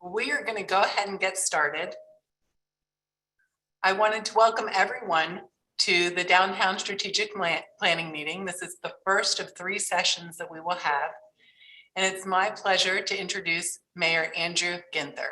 We are going to go ahead and get started. I wanted to welcome everyone to the Downtown Strategic Planning Meeting. This is the first of 3 sessions that we will have, and it's my pleasure to introduce Mayor Andrew Ginther.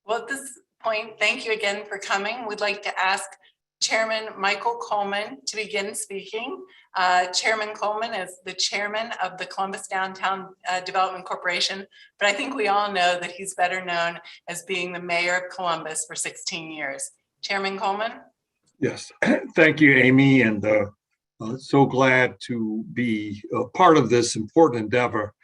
Well, at this point, thank you again for coming. We'd like to ask Chairman Michael Coleman to begin speaking. Chairman Coleman is the chairman of the Columbus Downtown Development Corporation, but I think we all know that he's better known as being the mayor of Columbus for 16 years. Chairman Coleman? Yes, thank you, Amy, and so glad to be a part of this important endeavor.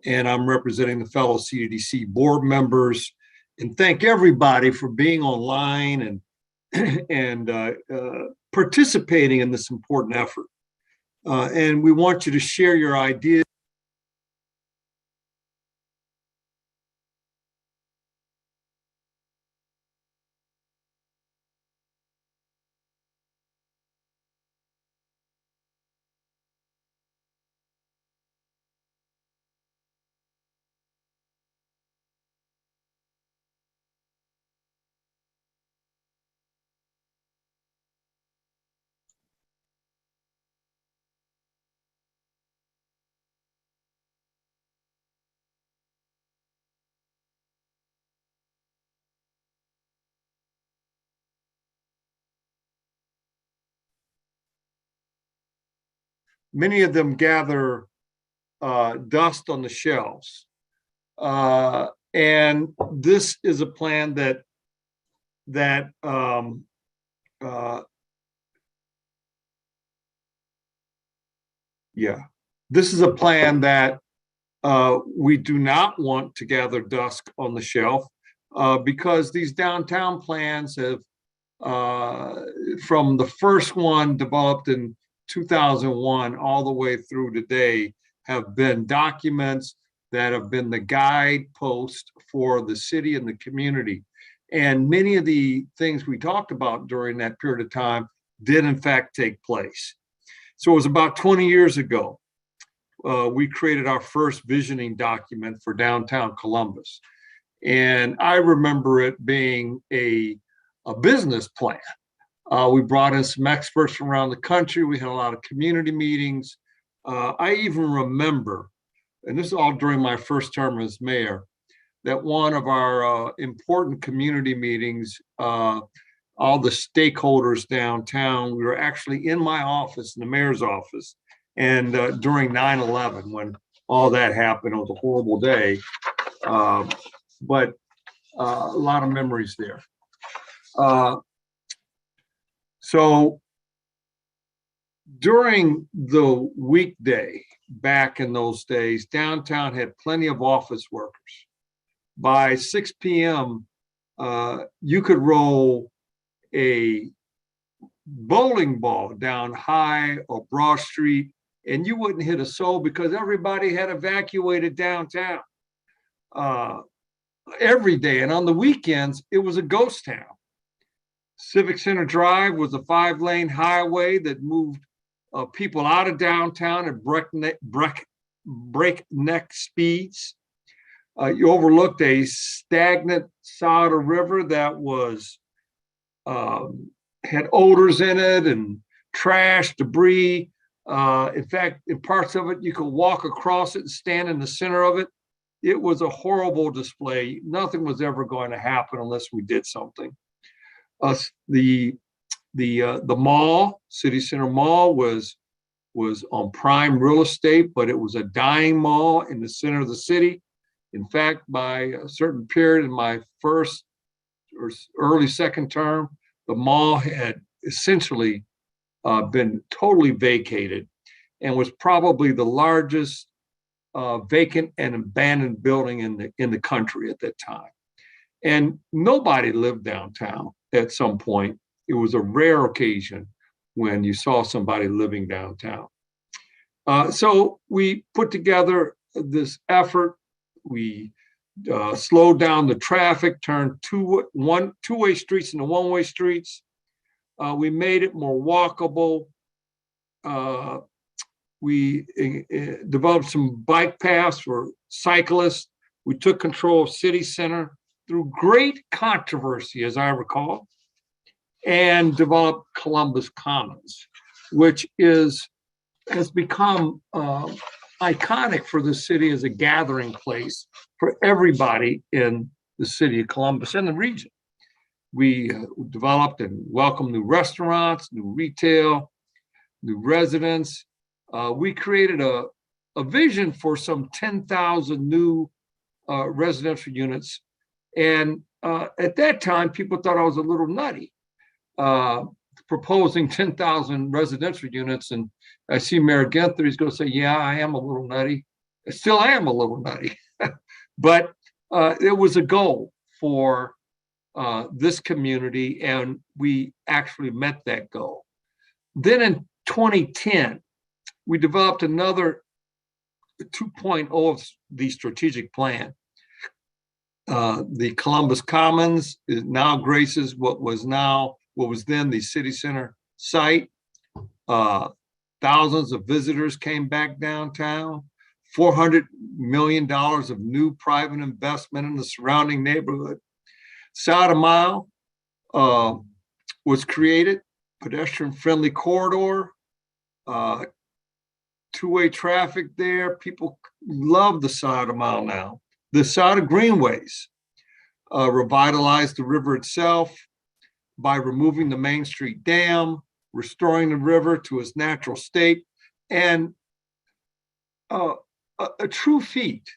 And I'm representing the fellow CDDC board members, and thank everybody for being online and participating in this important effort. And we want you to share your ideas. Many of them gather dust on the shelves. And this is a plan that this is a plan that we do not want to gather dust on the shelf because these downtown plans have, from the first one developed in 2001 all the way through today, have been documents that have been the guidepost for the city and the community. And many of the things we talked about during that period of time did in fact take place. So it was about 20 years ago, we created our first visioning document for downtown Columbus. And I remember it being a business plan. We brought in some experts from around the country. We had a lot of community meetings. I even remember, and this is all during my first term as mayor, that one of our important community meetings, all the stakeholders downtown, we were actually in my office, in the mayor's office, and during 9/11, when all that happened, it was a horrible day. But a lot of memories there. So during the weekday, back in those days, downtown had plenty of office workers. By 6 p.m., you could roll a bowling ball down High or Broad Street, and you wouldn't hit a soul because everybody had evacuated downtown every day. And on the weekends, it was a ghost town. Civic Center Drive was a 5-lane highway that moved people out of downtown at breakneck speeds. You overlooked a stagnant Sauter River that was had odors in it and trash, debris. In fact, in parts of it, you could walk across it and stand in the center of it. It was a horrible display. Nothing was ever going to happen unless we did something. The mall, City Center Mall, was on prime real estate, but it was a dying mall in the center of the city. In fact, by a certain period in my first or early second term, the mall had essentially been totally vacated and was probably the largest vacant and abandoned building in the country at that time. And nobody lived downtown at some point. It was a rare occasion when you saw somebody living downtown. So we put together this effort. We slowed down the traffic, turned two-way streets into one-way streets. We made it more walkable. We developed some bike paths for cyclists. We took control of City Center through great controversy, as I recall, and developed Columbus Commons, which has become iconic for the city as a gathering place for everybody in the city of Columbus and the region. We developed and welcomed new restaurants, new retail, new residents. We created a vision for some 10,000 new residential units. And at that time, people thought I was a little nutty, proposing 10,000 residential units. And I see Mayor Ginther, he's going to say, yeah, I am a little nutty. I still am a little nutty. But it was a goal for this community, and we actually met that goal. Then in 2010, we developed another 2.0 of the strategic plan. The Columbus Commons now graces what was then the City Center site. Thousands of visitors came back downtown. $400 million of new private investment in the surrounding neighborhood. Sauter Mile was created, pedestrian-friendly corridor, two-way traffic there. People love the Sauter Mile now. The Sauter Greenways revitalized the river itself by removing the Main Street Dam, restoring the river to its natural state, and a true feat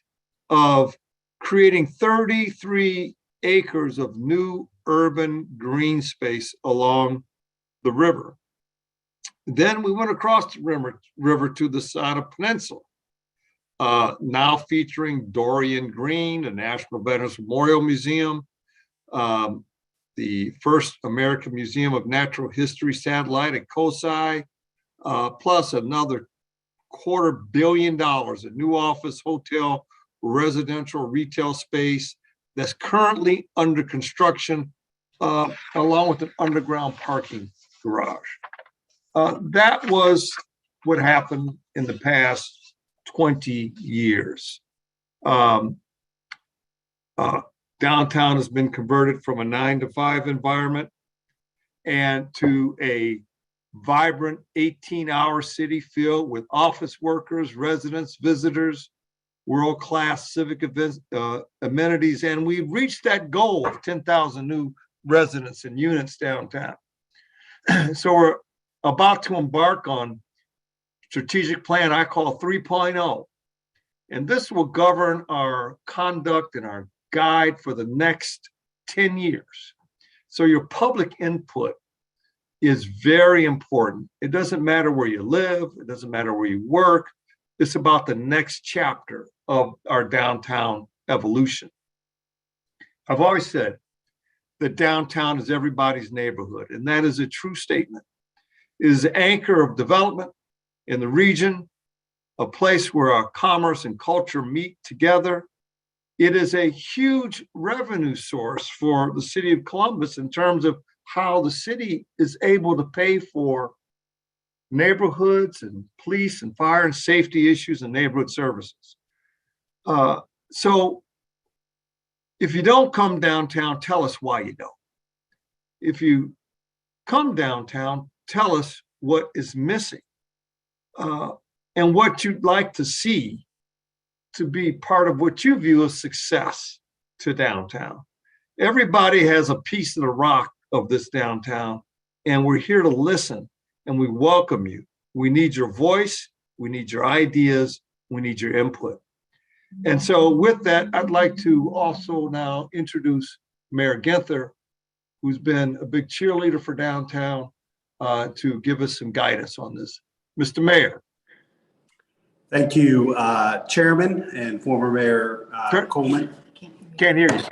of creating 33 acres of new urban green space along the river. Then we went across the river to the Sauter Peninsula, now featuring Dorian Green, the National Veterans Memorial Museum, the first American Museum of Natural History satellite at COSI, plus another $250 million in new office, hotel, residential, retail space that's currently under construction, along with an underground parking garage. That was what happened in the past 20 years. Downtown has been converted from a 9-to-5 environment and to a vibrant 18-hour city filled with office workers, residents, visitors, world-class civic events, amenities, and we've reached that goal of 10,000 new residents and units downtown. So we're about to embark on strategic plan I call 3.0. And this will govern our conduct and our guide for the next 10 years. So your public input is very important. It doesn't matter where you live. It doesn't matter where you work. It's about the next chapter of our downtown evolution. I've always said that downtown is everybody's neighborhood, and that is a true statement. It is the anchor of development in the region, a place where our commerce and culture meet together. It is a huge revenue source for the city of Columbus in terms of how the city is able to pay for neighborhoods and police and fire and safety issues and neighborhood services. So if you don't come downtown, tell us why you don't. If you come downtown, tell us what is missing and what you'd like to see to be part of what you view as success to downtown. Everybody has a piece of the rock of this downtown, and we're here to listen, and we welcome you. We need your voice, we need your ideas, we need your input. And so with that, I'd like to also now introduce Mayor Ginther, who's been a big cheerleader for downtown, to give us some guidance on this. Mr. Mayor. Thank you, Chairman and former Mayor Coleman. Can't hear you.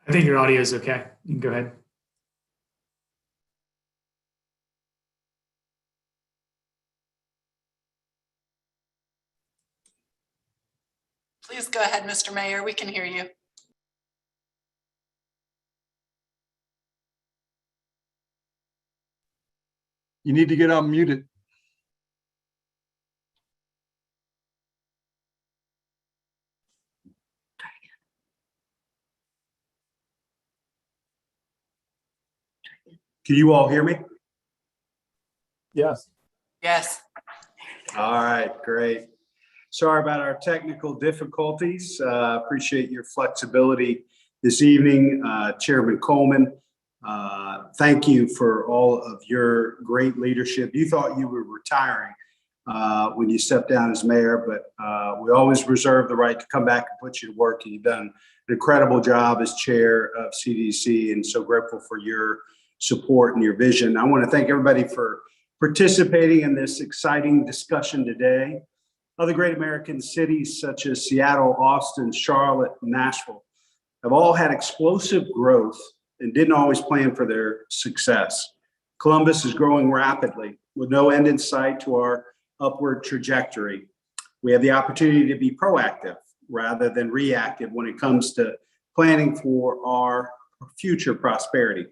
I think your audio is okay. You can go ahead. Please go ahead, Mr. Mayor. We can hear you. You need to get unmuted. Can you all hear me? Yes. Yes. All right, great. Sorry about our technical difficulties. Appreciate your flexibility this evening, Chairman Coleman. Thank you for all of your great leadership. You thought you were retiring when you stepped down as mayor, but we always reserve the right to come back and put you to work. And you've done an incredible job as chair of CDC, and so grateful for your support and your vision. I want to thank everybody for participating in this exciting discussion today. Other great American cities such as Seattle, Austin, Charlotte, and Nashville have all had explosive growth and didn't always plan for their success. Columbus is growing rapidly with no end in sight to our upward trajectory. We have the opportunity to be proactive rather than reactive when it comes to planning for our future prosperity.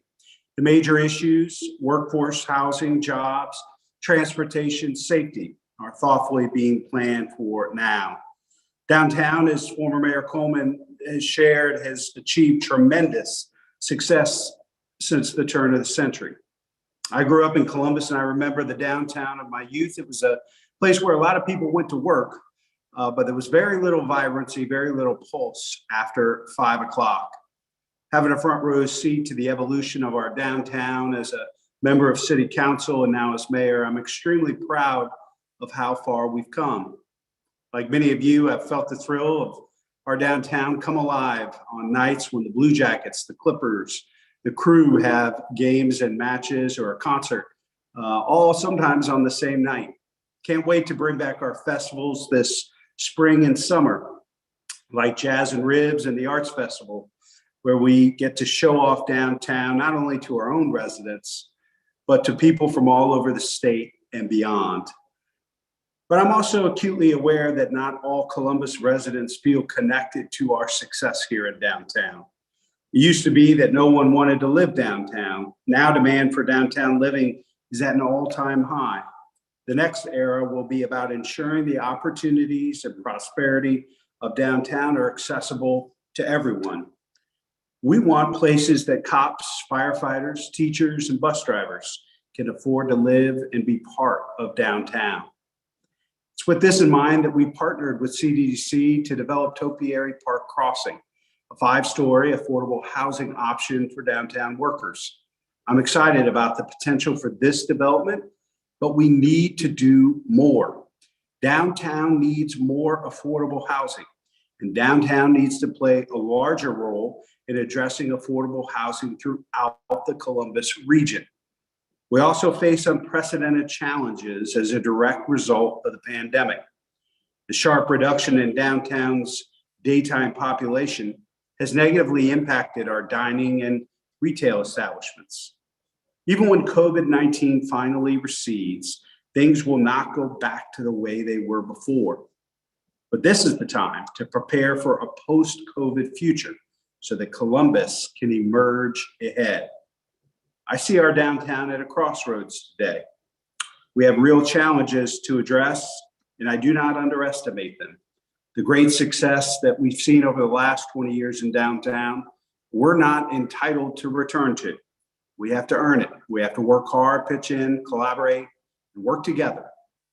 The major issues, workforce, housing, jobs, transportation, safety, are thoughtfully being planned for now. Downtown, as former Mayor Coleman has shared, has achieved tremendous success since the turn of the century. I grew up in Columbus, and I remember the downtown of my youth. It was a place where a lot of people went to work, but there was very little vibrancy, very little pulse after 5 o'clock. Having a front row seat to the evolution of our downtown as a member of city council and now as mayor, I'm extremely proud of how far we've come. Like many of you, I've felt the thrill of our downtown come alive on nights when the Blue Jackets, the Clippers, the Crew have games and matches or a concert, all sometimes on the same night. Can't wait to bring back our festivals this spring and summer, like Jazz and Ribs and the Arts Festival, where we get to show off downtown, not only to our own residents, but to people from all over the state and beyond. But I'm also acutely aware that not all Columbus residents feel connected to our success here in downtown. It used to be that no one wanted to live downtown. Now demand for downtown living is at an all-time high. The next era will be about ensuring the opportunities and prosperity of downtown are accessible to everyone. We want places that cops, firefighters, teachers, and bus drivers can afford to live and be part of downtown. It's with this in mind that we partnered with CDC to develop Topiary Park Crossing, a 5-story affordable housing option for downtown workers. I'm excited about the potential for this development but we need to do more. Downtown needs more affordable housing, and downtown needs to play a larger role in addressing affordable housing throughout the Columbus region. We also face unprecedented challenges as a direct result of the pandemic. The sharp reduction in downtown's daytime population has negatively impacted our dining and retail establishments. Even when COVID-19 finally recedes, things will not go back to the way they were before. But this is the time to prepare for a post-COVID future so that Columbus can emerge ahead. I see our downtown at a crossroads today. We have real challenges to address, and I do not underestimate them. The great success that we've seen over the last 20 years in downtown, we're not entitled to return to. We have to earn it. We have to work hard, pitch in, collaborate, and work together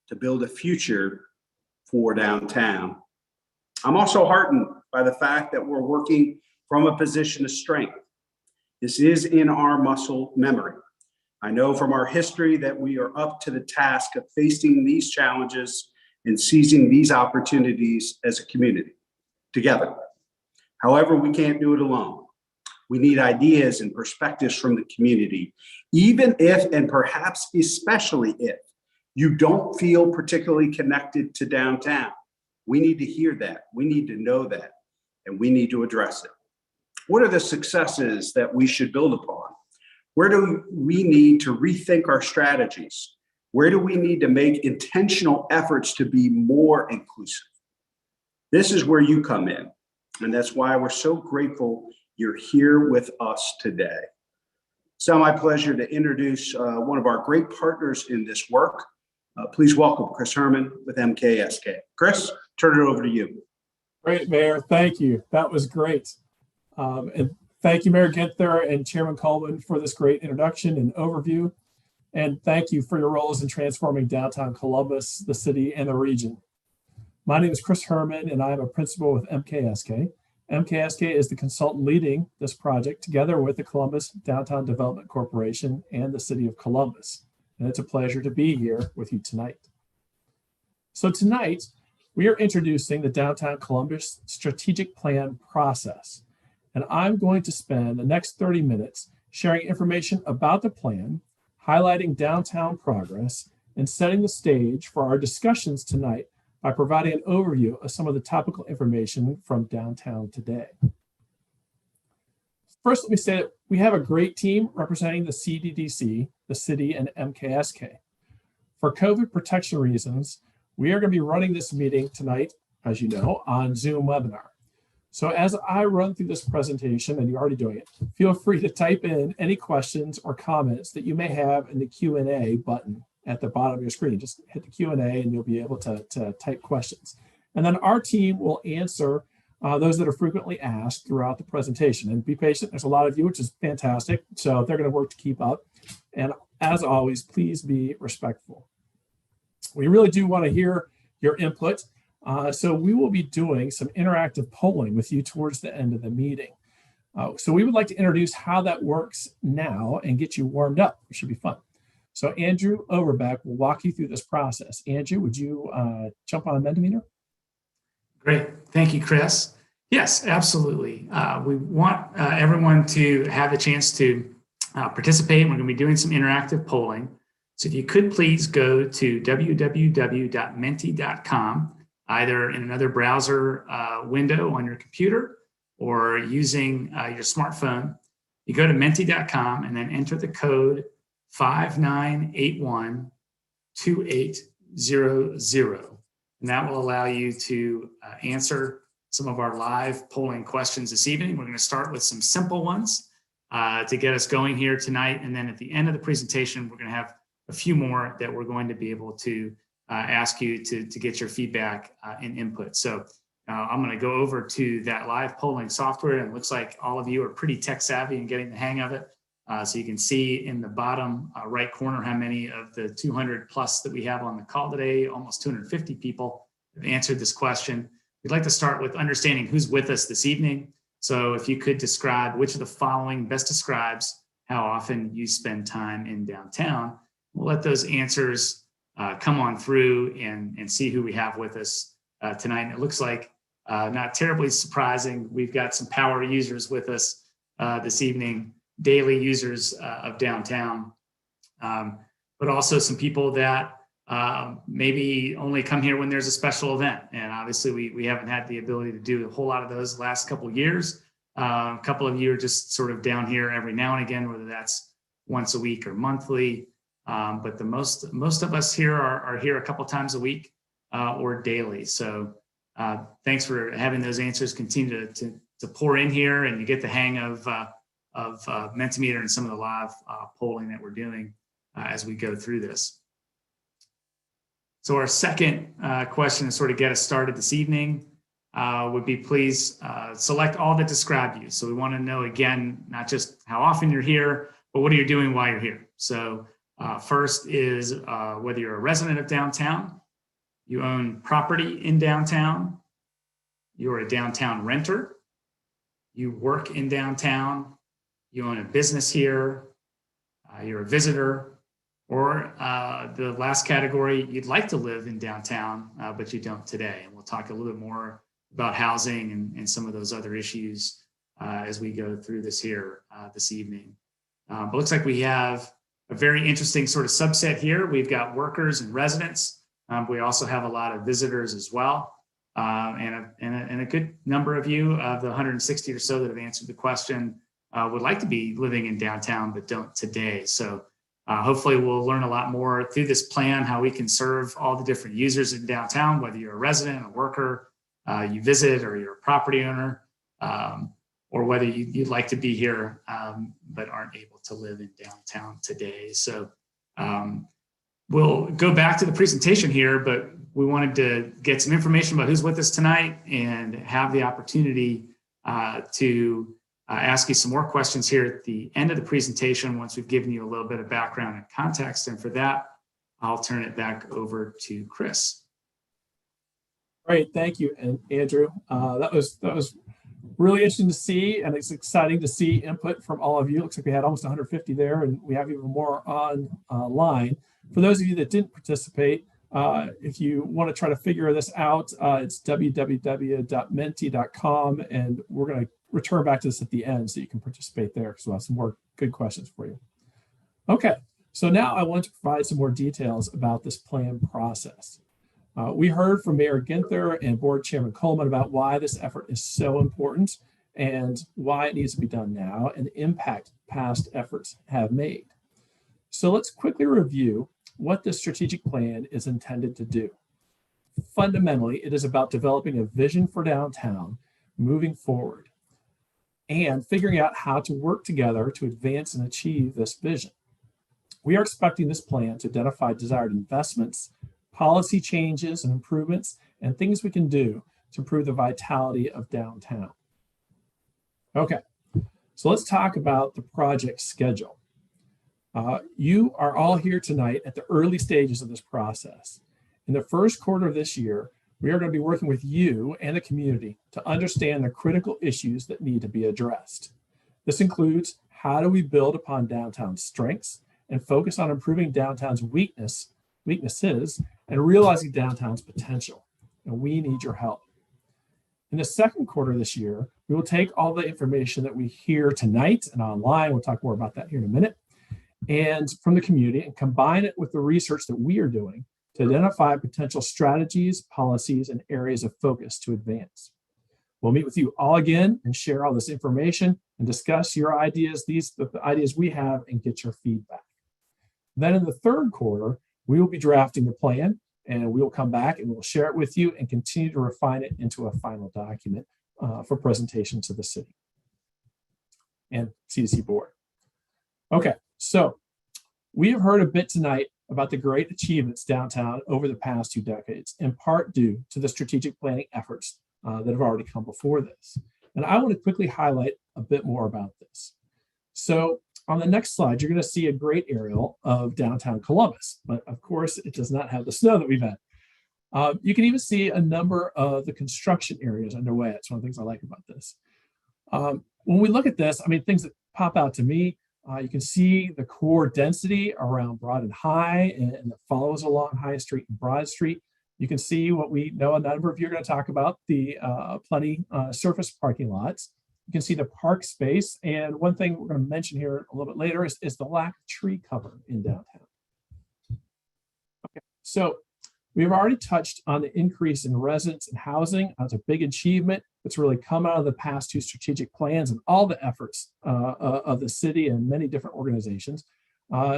to build a future for downtown. I'm also heartened by the fact that we're working from a position of strength. This is in our muscle memory. I know from our history that we are up to the task of facing these challenges and seizing these opportunities as a community together. However, we can't do it alone. We need ideas and perspectives from the community, even if, and perhaps especially if, you don't feel particularly connected to downtown. We need to hear that. We need to know that, and we need to address it. What are the successes that we should build upon? Where do we need to rethink our strategies? Where do we need to make intentional efforts to be more inclusive? This is where you come in, and that's why we're so grateful you're here with us today. It's now my pleasure to introduce one of our great partners in this work. Please welcome Chris Herman with MKSK. Chris, turn it over to you. Great, Mayor. Thank you. That was great. And thank you, Mayor Ginther and Chairman Coleman, for this great introduction and overview. And thank you for your roles in transforming downtown Columbus, the city, and the region. My name is Chris Herman, and I am a principal with MKSK. MKSK is the consultant leading this project together with the Columbus Downtown Development Corporation and the City of Columbus. And it's a pleasure to be here with you tonight. So tonight, we are introducing the Downtown Columbus Strategic Plan process. And I'm going to spend the next 30 minutes sharing information about the plan, highlighting downtown progress, and setting the stage for our discussions tonight by providing an overview of some of the topical information from downtown today. First, let me say that we have a great team representing the CDDC, the city, and MKSK. For COVID protection reasons, we are going to be running this meeting tonight, as you know, on Zoom webinar. So as I run through this presentation, and you're already doing it, feel free to type in any questions or comments that you may have in the Q&A button at the bottom of your screen. Just hit the Q&A and you'll be able to type questions. And then our team will answer those that are frequently asked throughout the presentation. And be patient, there's a lot of you, which is fantastic. So they're going to work to keep up. And as always, please be respectful. We really do want to hear your input. So we will be doing some interactive polling with you towards the end of the meeting. So we would like to introduce how that works now and get you warmed up. It should be fun. So Andrew Overbeck will walk you through this process. Andrew, would you jump on a Mentimeter? Great. Thank you, Chris. Yes, absolutely. We want everyone to have the chance to participate. We're going to be doing some interactive polling. So if you could please go to www.menti.com, either in another browser window on your computer or using your smartphone. You go to menti.com and then enter the code 59812800. And that will allow you to answer some of our live polling questions this evening. We're going to start with some simple ones to get us going here tonight. And then at the end of the presentation, we're going to have a few more that we're going to be able to ask you to get your feedback and input. So I'm going to go over to that live polling software, and it looks like all of you are pretty tech savvy and getting the hang of it. So you can see in the bottom right corner how many of the 200 plus that we have on the call today, almost 250 people have answered this question. We'd like to start with understanding who's with us this evening. So if you could describe which of the following best describes how often you spend time in downtown. we'll let those answers come on through and see who we have with us tonight. And it looks like, not terribly surprising, we've got some power users with us this evening, daily users of downtown, but also some people that maybe only come here when there's a special event. And obviously we haven't had the ability to do a whole lot of those the last couple of years. A couple of you are just sort of down here every now and again, whether that's once a week or monthly. But the most of us here are here a couple times a week or daily. So thanks for having those answers continue to pour in here, and you get the hang of Mentimeter and some of the live polling that we're doing as we go through this. So our second question to sort of get us started this evening would be, please select all that describe you. So we want to know, again, not just how often you're here, but what are you doing while you're here? So first is whether you're a resident of downtown, you own property in downtown, you're a downtown renter, you work in downtown, you own a business here, you're a visitor, or the last category, you'd like to live in downtown, but you don't today. And we'll talk a little bit more about housing and some of those other issues as we go through this here this evening. But looks like we have a very interesting sort of subset here. We've got workers and residents. We also have a lot of visitors as well. And a good number of you of the 160 or so that have answered the question would like to be living in downtown, but don't today. So hopefully we'll learn a lot more through this plan, how we can serve all the different users in downtown, whether you're a resident, a worker, you visit, or you're a property owner, or whether you'd like to be here but aren't able to live in downtown today. So we'll go back to the presentation here, but we wanted to get some information about who's with us tonight and have the opportunity to ask you some more questions here at the end of the presentation once we've given you a little bit of background and context. And for that, I'll turn it back over to Chris. Great, thank you, and Andrew. That was really interesting to see, and it's exciting to see input from all of you. Looks like we had almost 150 there, and we have even more online. For those of you that didn't participate, if you want to try to figure this out, it's www.menti.com, and we're going to return back to this at the end so you can participate there, because we'll have some more good questions for you. Okay, so now I want to provide some more details about this plan process. We heard from Mayor Ginther and Board Chairman Coleman about why this effort is so important and why it needs to be done now and the impact past efforts have made. So let's quickly review what this strategic plan is intended to do. Fundamentally, it is about developing a vision for downtown, moving forward, and figuring out how to work together to advance and achieve this vision. We are expecting this plan to identify desired investments, policy changes and improvements, and things we can do to improve the vitality of downtown. Okay, so let's talk about the project schedule. You are all here tonight at the early stages of this process. In the first quarter of this year, we are going to be working with you and the community to understand the critical issues that need to be addressed. This includes how do we build upon downtown's strengths and focus on improving downtown's weaknesses and realizing downtown's potential. And we need your help. In the second quarter of this year, we will take all the information that we hear tonight and online, we'll talk more about that here in a minute, and from the community, and combine it with the research that we are doing to identify potential strategies, policies, and areas of focus to advance. We'll meet with you all again and share all this information and discuss your ideas, the ideas we have, and get your feedback. Then in the third quarter, we will be drafting the plan, and we will come back and we'll share it with you and continue to refine it into a final document for presentation to the city and CDC board. Okay, so we have heard a bit tonight about the great achievements downtown over the past 2 decades, in part due to the strategic planning efforts that have already come before this. And I want to quickly highlight a bit more about this. So on the next slide, you're going to see a great aerial of downtown Columbus, but of course it does not have the snow that we've had. You can even see a number of the construction areas underway. It's one of the things I like about this. When we look at this, I mean, things that pop out to me, You can see the core density around Broad and High, and that follows along High Street and Broad Street. You can see what we know a number of you are going to talk about, the plenty surface parking lots. You can see the park space. And one thing we're going to mention here a little bit later is the lack of tree cover in downtown. Okay, so we've already touched on the increase in residents and housing. That's a big achievement. It's really come out of the past 2 strategic plans and all the efforts of the city and many different organizations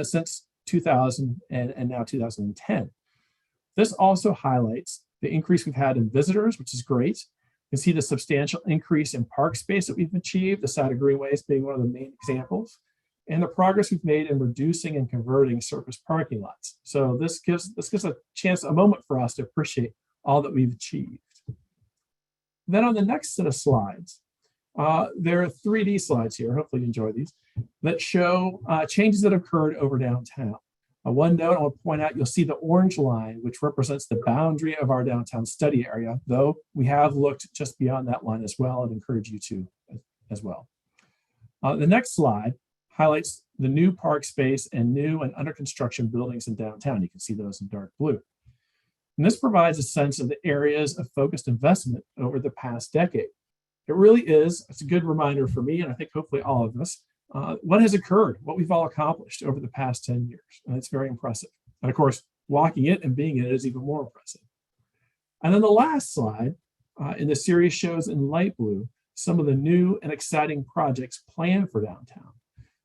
since 2000 and now 2010. This also highlights the increase we've had in visitors, which is great. You can see the substantial increase in park space that we've achieved, the side of greenways being one of the main examples, and the progress we've made in reducing and converting surface parking lots. So this gives a chance, a moment for us to appreciate all that we've achieved. Then on the next set of slides, there are 3D slides here, hopefully you enjoy these, that show changes that occurred over downtown. One note I want to point out, you'll see the orange line, which represents the boundary of our downtown study area, though we have looked just beyond that line as well. I'd encourage you to as well. The next slide highlights the new park space and new and under construction buildings in downtown. You can see those in dark blue. And this provides a sense of the areas of focused investment over the past decade. It really is, it's a good reminder for me, and I think hopefully all of us, what has occurred, what we've all accomplished over the past 10 years. And it's very impressive. And of course, walking it and being in it is even more impressive. And then the last slide in the series shows in light blue some of the new and exciting projects planned for downtown.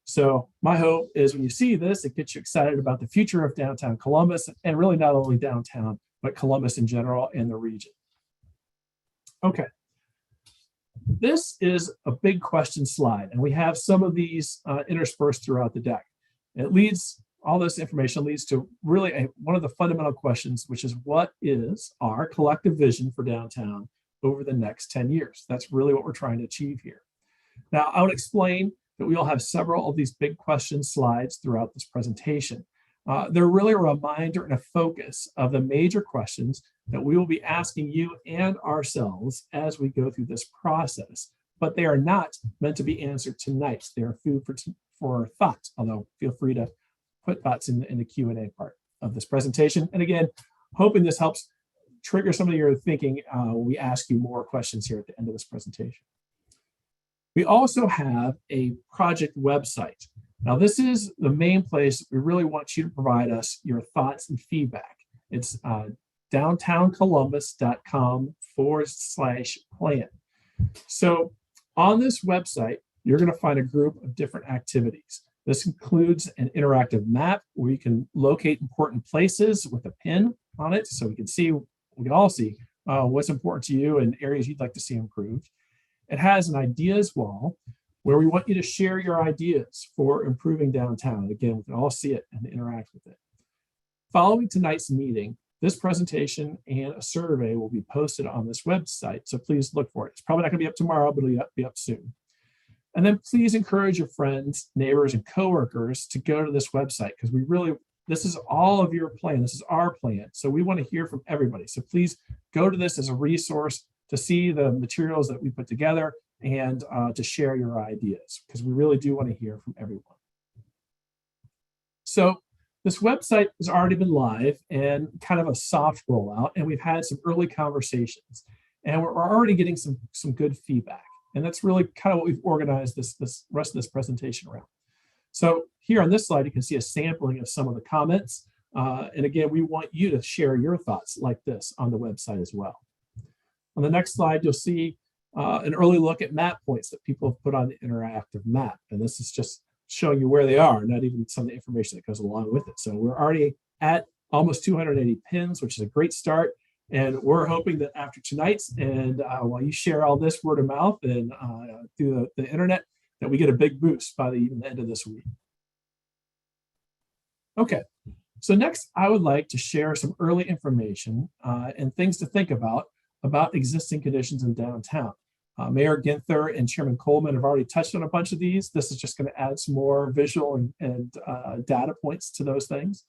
So my hope is when you see this, it gets you excited about the future of downtown Columbus, and really not only downtown, but Columbus in general and the region. Okay. This is a big question slide, and we have some of these interspersed throughout the deck. All this information leads to really one of the fundamental questions, which is what is our collective vision for downtown over the next 10 years? That's really what we're trying to achieve here. Now, I would explain that we will have several of these big question slides throughout this presentation. They're really a reminder and a focus of the major questions that we will be asking you and ourselves as we go through this process, but they are not meant to be answered tonight. They are food for thought, although feel free to put thoughts in the Q&A part of this presentation. And again, hoping this helps trigger some of your thinking when we ask you more questions here at the end of this presentation. We also have a project website. Now, this is the main place we really want you to provide us your thoughts and feedback. It's downtowncolumbus.com/plan. So on this website, you're going to find a group of different activities. This includes an interactive map where you can locate important places with a pin on it, so we can all see what's important to you and areas you'd like to see improved. It has an ideas wall where we want you to share your ideas for improving downtown. Again, we can all see it and interact with it. Following tonight's meeting, this presentation and a survey will be posted on this website, so please look for it. It's probably not going to be up tomorrow, but it'll be up soon. And then please encourage your friends, neighbors, and coworkers to go to this website, because this is all of your plan. This is our plan. So we want to hear from everybody. So please go to this as a resource to see the materials that we put together and to share your ideas, because we really do want to hear from everyone. So this website has already been live and kind of a soft rollout, and we've had some early conversations, and we're already getting some good feedback. And that's really kind of what we've organized this rest of this presentation around. So here on this slide, you can see a sampling of some of the comments. And again, we want you to share your thoughts like this on the website as well. On the next slide, you'll see an early look at map points that people have put on the interactive map. And this is just showing you where they are, not even some of the information that goes along with it. So we're already at almost 280 pins, which is a great start. And we're hoping that after tonight's and while you share all this word of mouth and through the internet, that we get a big boost by the end of this week. Okay, so next I would like to share some early information and things to think about existing conditions in downtown. Mayor Ginther and Chairman Coleman have already touched on a bunch of these. This is just going to add some more visual and data points to those things.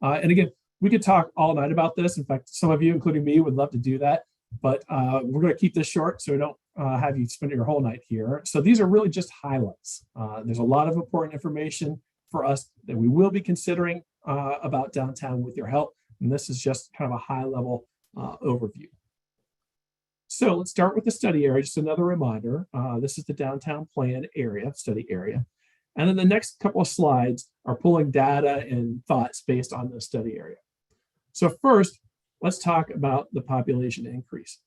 And again, we could talk all night about this. In fact, some of you, including me, would love to do that. But we're going to keep this short so we don't have you spend your whole night here. So these are really just highlights. There's a lot of important information for us that we will be considering about downtown with your help. And this is just kind of a high level overview. So let's start with the study area. Just another reminder, this is the downtown plan area, study area. And then the next couple of slides are pulling data and thoughts based on the study area. So first, let's talk about the population increase.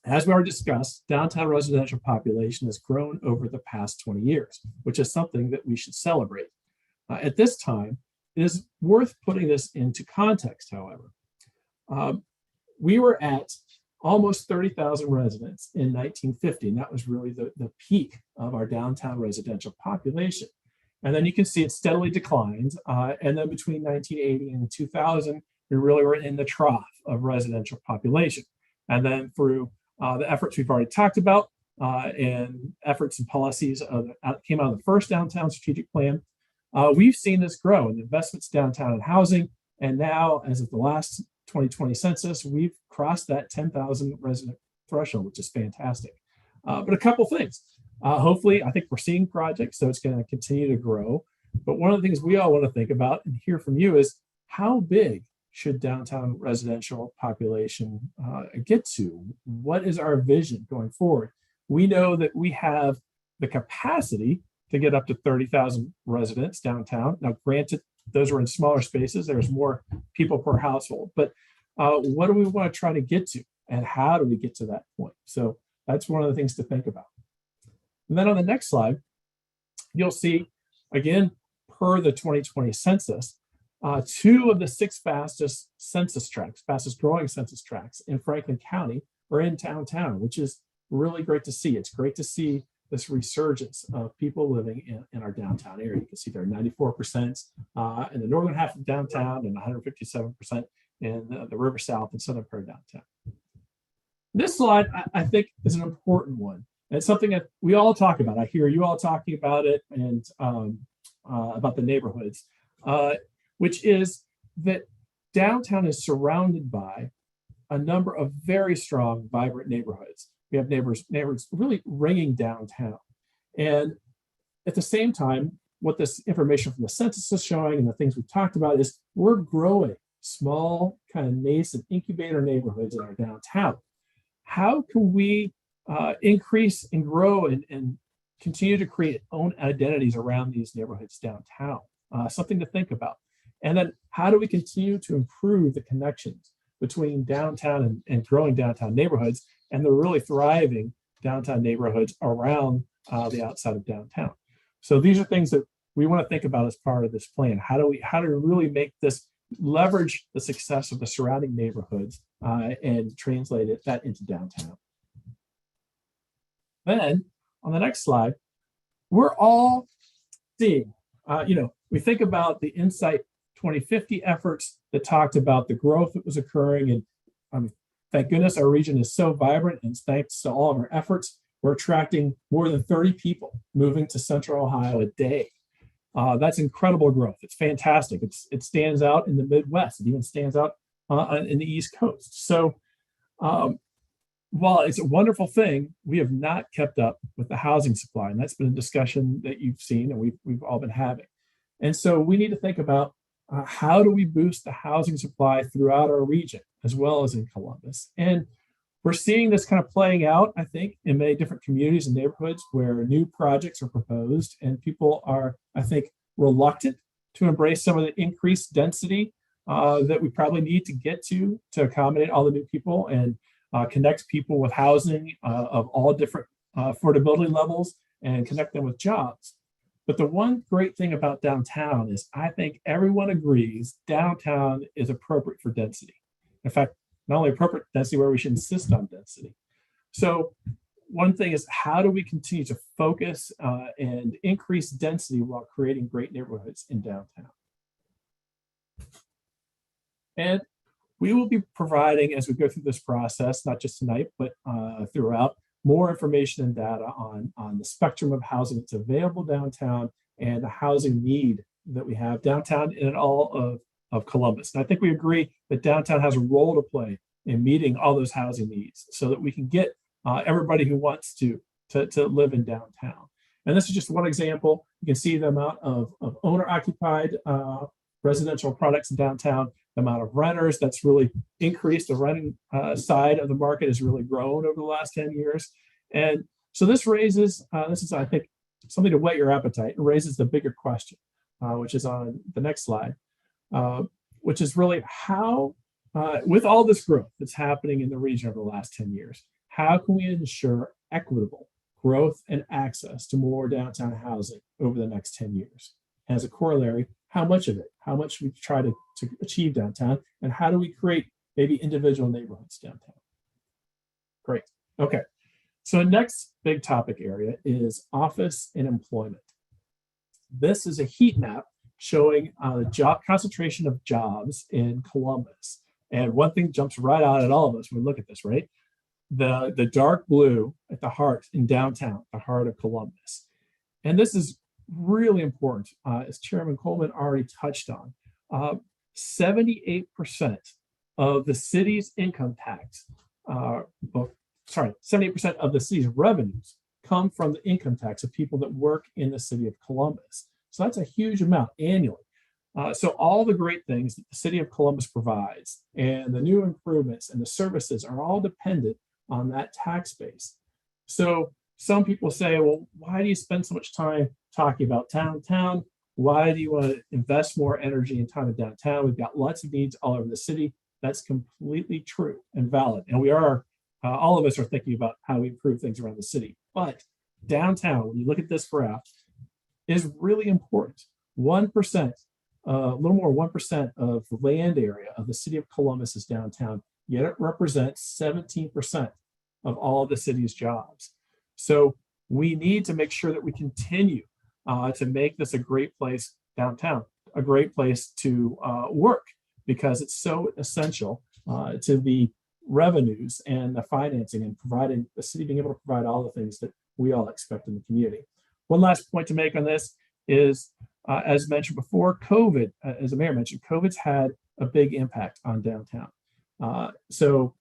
As we already discussed, downtown residential population has grown over the past 20 years, which is something that we should celebrate. At this time, it is worth putting this into context, however. We were at almost 30,000 residents in 1950, and that was really the peak of our downtown residential population. And then you can see it steadily declined, and then between 1980 and 2000, we really were in the trough of residential population. And then through the efforts we've already talked about and efforts and policies that came out of the first downtown strategic plan, we've seen this grow in investments downtown in housing. And now, as of the last 2020 census, we've crossed that 10,000 resident threshold, which is fantastic. But a couple things. Hopefully, I think we're seeing projects, so it's going to continue to grow. But one of the things we all want to think about and hear from you is how big should downtown residential population get to? What is our vision going forward? We know that we have the capacity to get up to 30,000 residents downtown. Now, granted, those are in smaller spaces. There's more people per household. But what do we want to try to get to? And how do we get to that point? So that's one of the things to think about. And then on the next slide, you'll see, again, per the 2020 census, 2 of the 6 fastest growing census tracts in Franklin County are in downtown, which is really great to see. It's great to see this resurgence of people living in our downtown area. You can see there are 94% in the northern half of downtown and 157% in the River South and southern part of downtown. This slide, I think, is an important one. And it's something that we all talk about. I hear you all talking about it and about the neighborhoods, which is that downtown is surrounded by a number of very strong, vibrant neighborhoods. We have neighbors really ringing downtown. And at the same time, what this information from the census is showing and the things we've talked about is we're growing small, kind of nascent incubator neighborhoods in our downtown. How can we increase and grow and continue to create own identities around these neighborhoods downtown? Something to think about. And then how do we continue to improve the connections between downtown and growing downtown neighborhoods and the really thriving downtown neighborhoods around the outside of downtown? So these are things that we want to think about as part of this plan. How do we really make this leverage the success of the surrounding neighborhoods and translate that into downtown? Then on the next slide, we're all seeing, we think about the Insight 2050 efforts that talked about the growth that was occurring. And thank goodness our region is so vibrant, and thanks to all of our efforts, we're attracting more than 30 people moving to Central Ohio a day. That's incredible growth. It's fantastic. It stands out in the Midwest. It even stands out in the East Coast. So while it's a wonderful thing, we have not kept up with the housing supply. And that's been a discussion that you've seen and we've all been having. And so we need to think about how do we boost the housing supply throughout our region, as well as in Columbus. And we're seeing this kind of playing out, I think, in many different communities and neighborhoods where new projects are proposed and people are, I think, reluctant to embrace some of the increased density that we probably need to get to accommodate all the new people and connect people with housing of all different affordability levels and connect them with jobs. But the one great thing about downtown is I think everyone agrees downtown is appropriate for density. In fact, not only appropriate density where we should insist on density. So one thing is how do we continue to focus and increase density while creating great neighborhoods in downtown? And we will be providing, as we go through this process, not just tonight, but throughout, more information and data on the spectrum of housing that's available downtown and the housing need that we have downtown and in all of Columbus. And I think we agree that downtown has a role to play in meeting all those housing needs so that we can get everybody who wants to live in downtown. And this is just one example. You can see the amount of owner-occupied residential products in downtown, the amount of renters that's really increased. The renting side of the market has really grown over the last 10 years. And so this raises, this is, I think, something to whet your appetite and raises the bigger question, which is on the next slide, which is really how, with all this growth that's happening in the region over the last 10 years, how can we ensure equitable growth and access to more downtown housing over the next 10 years? As a corollary, how much of it, how much we try to achieve downtown, and how do we create maybe individual neighborhoods downtown? Great. Okay. So next big topic area is office and employment. This is a heat map showing the job concentration of jobs in Columbus. And one thing jumps right out at all of us when we look at this, right? The dark blue at the heart in downtown, the heart of Columbus. And this is really important, as Chairman Coleman already touched on. 78% of the city's income tax, 78% of the city's revenues come from the income tax of people that work in the city of Columbus. So that's a huge amount annually. So all the great things that the city of Columbus provides and the new improvements and the services are all dependent on that tax base. So some people say, well, why do you spend so much time talking about downtown? Why do you want to invest more energy and time in downtown? We've got lots of needs all over the city. That's completely true and valid. And we are, all of us are thinking about how we improve things around the city. But downtown, when you look at this graph, is really important. 1%, a little more 1% of the land area of the city of Columbus is downtown, yet it represents 17% of all of the city's jobs. So we need to make sure that we continue to make this a great place downtown, a great place to work, because it's so essential to the revenues and the financing and providing the city being able to provide all the things that we all expect in the community. One last point to make on this is, as mentioned before, COVID, as the mayor mentioned, COVID's had a big impact on downtown. So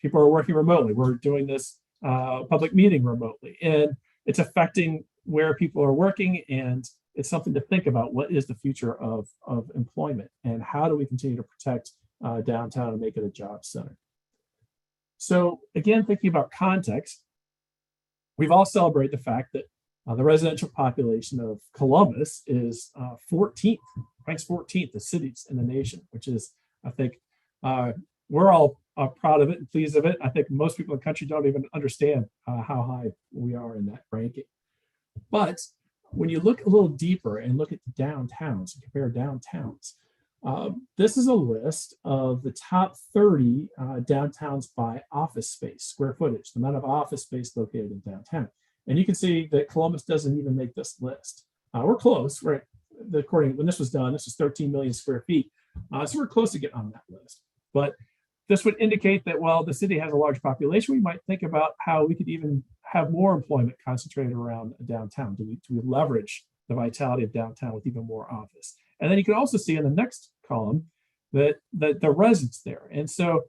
people are working remotely. We're doing this public meeting remotely, and it's affecting where people are working, and it's something to think about. What is the future of employment, and how do we continue to protect downtown and make it a job center? So again, thinking about context, we've all celebrated the fact that the residential population of Columbus is 14th, ranks 14th of cities in the nation, which is, I think, we're all proud of it and pleased of it. I think most people in the country don't even understand how high we are in that ranking. But when you look a little deeper and look at the downtowns and compare downtowns, this is a list of the top 30 downtowns by office space, square footage, the amount of office space located in downtown. And you can see that Columbus doesn't even make this list. We're close, right? According when this was done, this was 13 million square feet. So we're close to getting on that list. But this would indicate that while the city has a large population, we might think about how we could even have more employment concentrated around downtown. Do we leverage the vitality of downtown with even more office? And then you can also see in the next column that the residents there. And so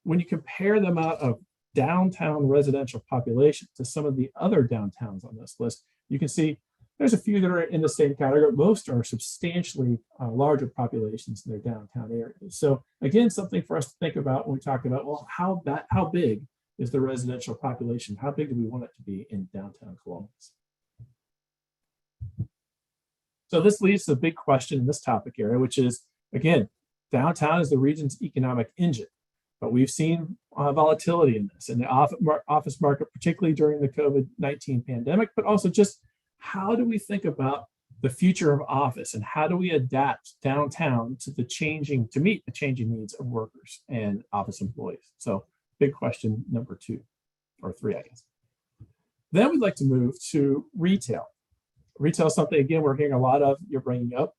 when you compare the amount of downtown residential population to some of the other downtowns on this list, you can see there's a few that are in the same category. Most are substantially larger populations in their downtown areas. So again, something for us to think about when we talk about, well, how big is the residential population? How big do we want it to be in downtown Columbus? So this leads to a big question in this topic area, which is, again, downtown is the region's economic engine. But we've seen volatility in this, in the office market, particularly during the COVID-19 pandemic, but also just how do we think about the future of office and how do we adapt downtown to meet the changing needs of workers and office employees? So big question number 2 or 3, I guess. Then we'd like to move to retail. Retail is something, again, we're hearing a lot of, you're bringing up.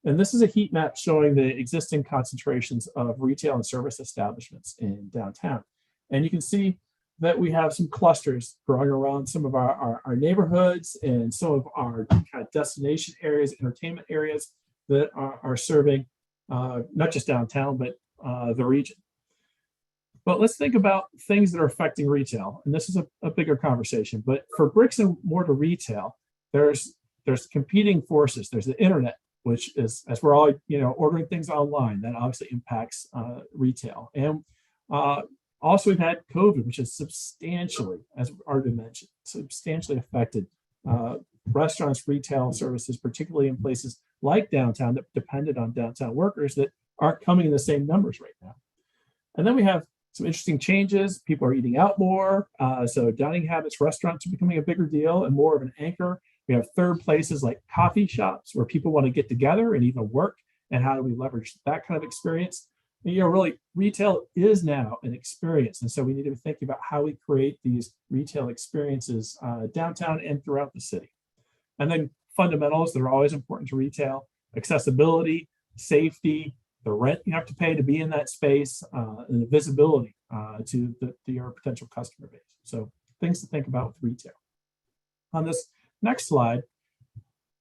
And this is a heat map showing the existing concentrations of retail and service establishments in downtown. And you can see that we have some clusters growing around some of our neighborhoods and some of our kind of destination areas, entertainment areas that are serving not just downtown, but the region. But let's think about things that are affecting retail. And this is a bigger conversation. But for bricks and mortar retail, there's competing forces. There's the internet, which is, as we're all ordering things online, that obviously impacts retail. And also we've had COVID, which has substantially, as already mentioned, substantially affected restaurants, retail services, particularly in places like downtown that depended on downtown workers that aren't coming in the same numbers right now. And then we have some interesting changes. People are eating out more. So dining habits, restaurants are becoming a bigger deal and more of an anchor. We have third places like coffee shops where people want to get together and even work. And how do we leverage that kind of experience? And, really, retail is now an experience. And so we need to be thinking about how we create these retail experiences downtown and throughout the city. And then fundamentals that are always important to retail: accessibility, safety, the rent you have to pay to be in that space, and the visibility to your potential customer base. So things to think about with retail. On this next slide,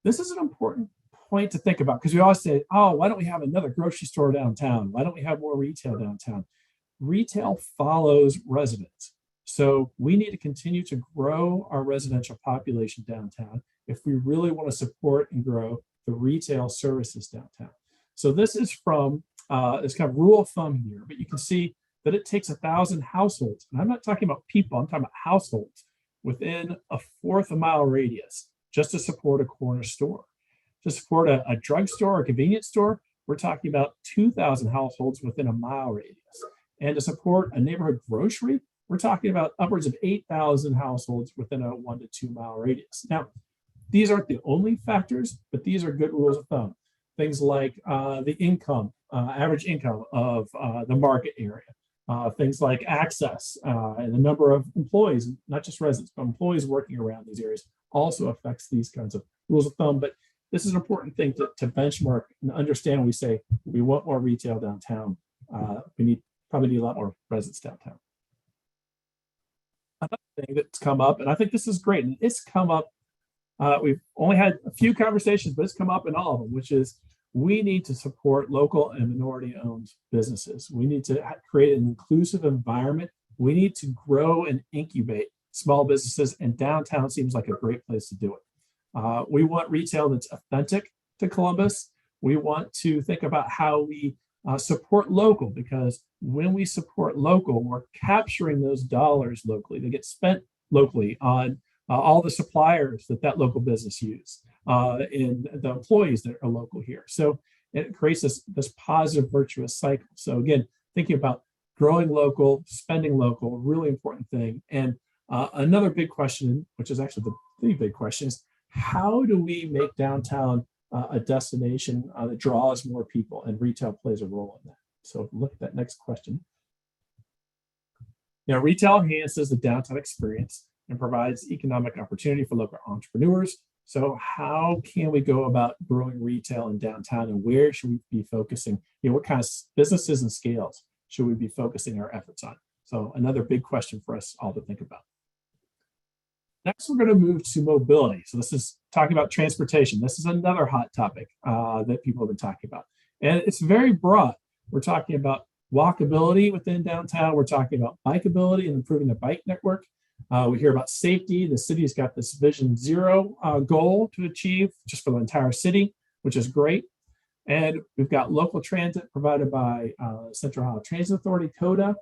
this is an important point to think about, because we always say, oh, why don't we have another grocery store downtown? Why don't we have more retail downtown? Retail follows residents. So we need to continue to grow our residential population downtown if we really want to support and grow the retail services downtown. So this is from this kind of rule of thumb here, but you can see that it takes 1,000 households. And I'm not talking about people, I'm talking about households within a fourth of a mile radius just to support a corner store. To support a drugstore or convenience store, we're talking about 2,000 households within a mile radius. And to support a neighborhood grocery, we're talking about upwards of 8,000 households within a 1 to 2 mile radius. Now, these aren't the only factors, but these are good rules of thumb. Things like the income, average income of the market area, things like access and the number of employees, not just residents, but employees working around these areas also affects these kinds of rules of thumb. But this is an important thing to benchmark and understand when we say we want more retail downtown. We probably need a lot more residents downtown. Another thing that's come up, and I think this is great, and it's come up, we've only had a few conversations, but it's come up in all of them, which is we need to support local and minority-owned businesses. We need to create an inclusive environment. We need to grow and incubate small businesses, and downtown seems like a great place to do it. We want retail that's authentic to Columbus. We want to think about how we support local, because when we support local, we're capturing those dollars locally. They get spent locally on all the suppliers that local business use and the employees that are local here. So it creates this positive, virtuous cycle. So again, thinking about growing local, spending local, really important thing. And another big question, which is actually the big question, is how do we make downtown a destination that draws more people, and retail plays a role in that. So look at that next question. Retail enhances the downtown experience and provides economic opportunity for local entrepreneurs. So how can we go about growing retail in downtown, and where should we be focusing? What kind of businesses and scales should we be focusing our efforts on? So another big question for us all to think about. Next, we're going to move to mobility. So this is talking about transportation. This is another hot topic that people have been talking about. And it's very broad. We're talking about walkability within downtown. We're talking about bikeability and improving the bike network. We hear about safety. The city's got this Vision Zero goal to achieve just for the entire city, which is great. And we've got local transit provided by Central Ohio Transit Authority, CODA.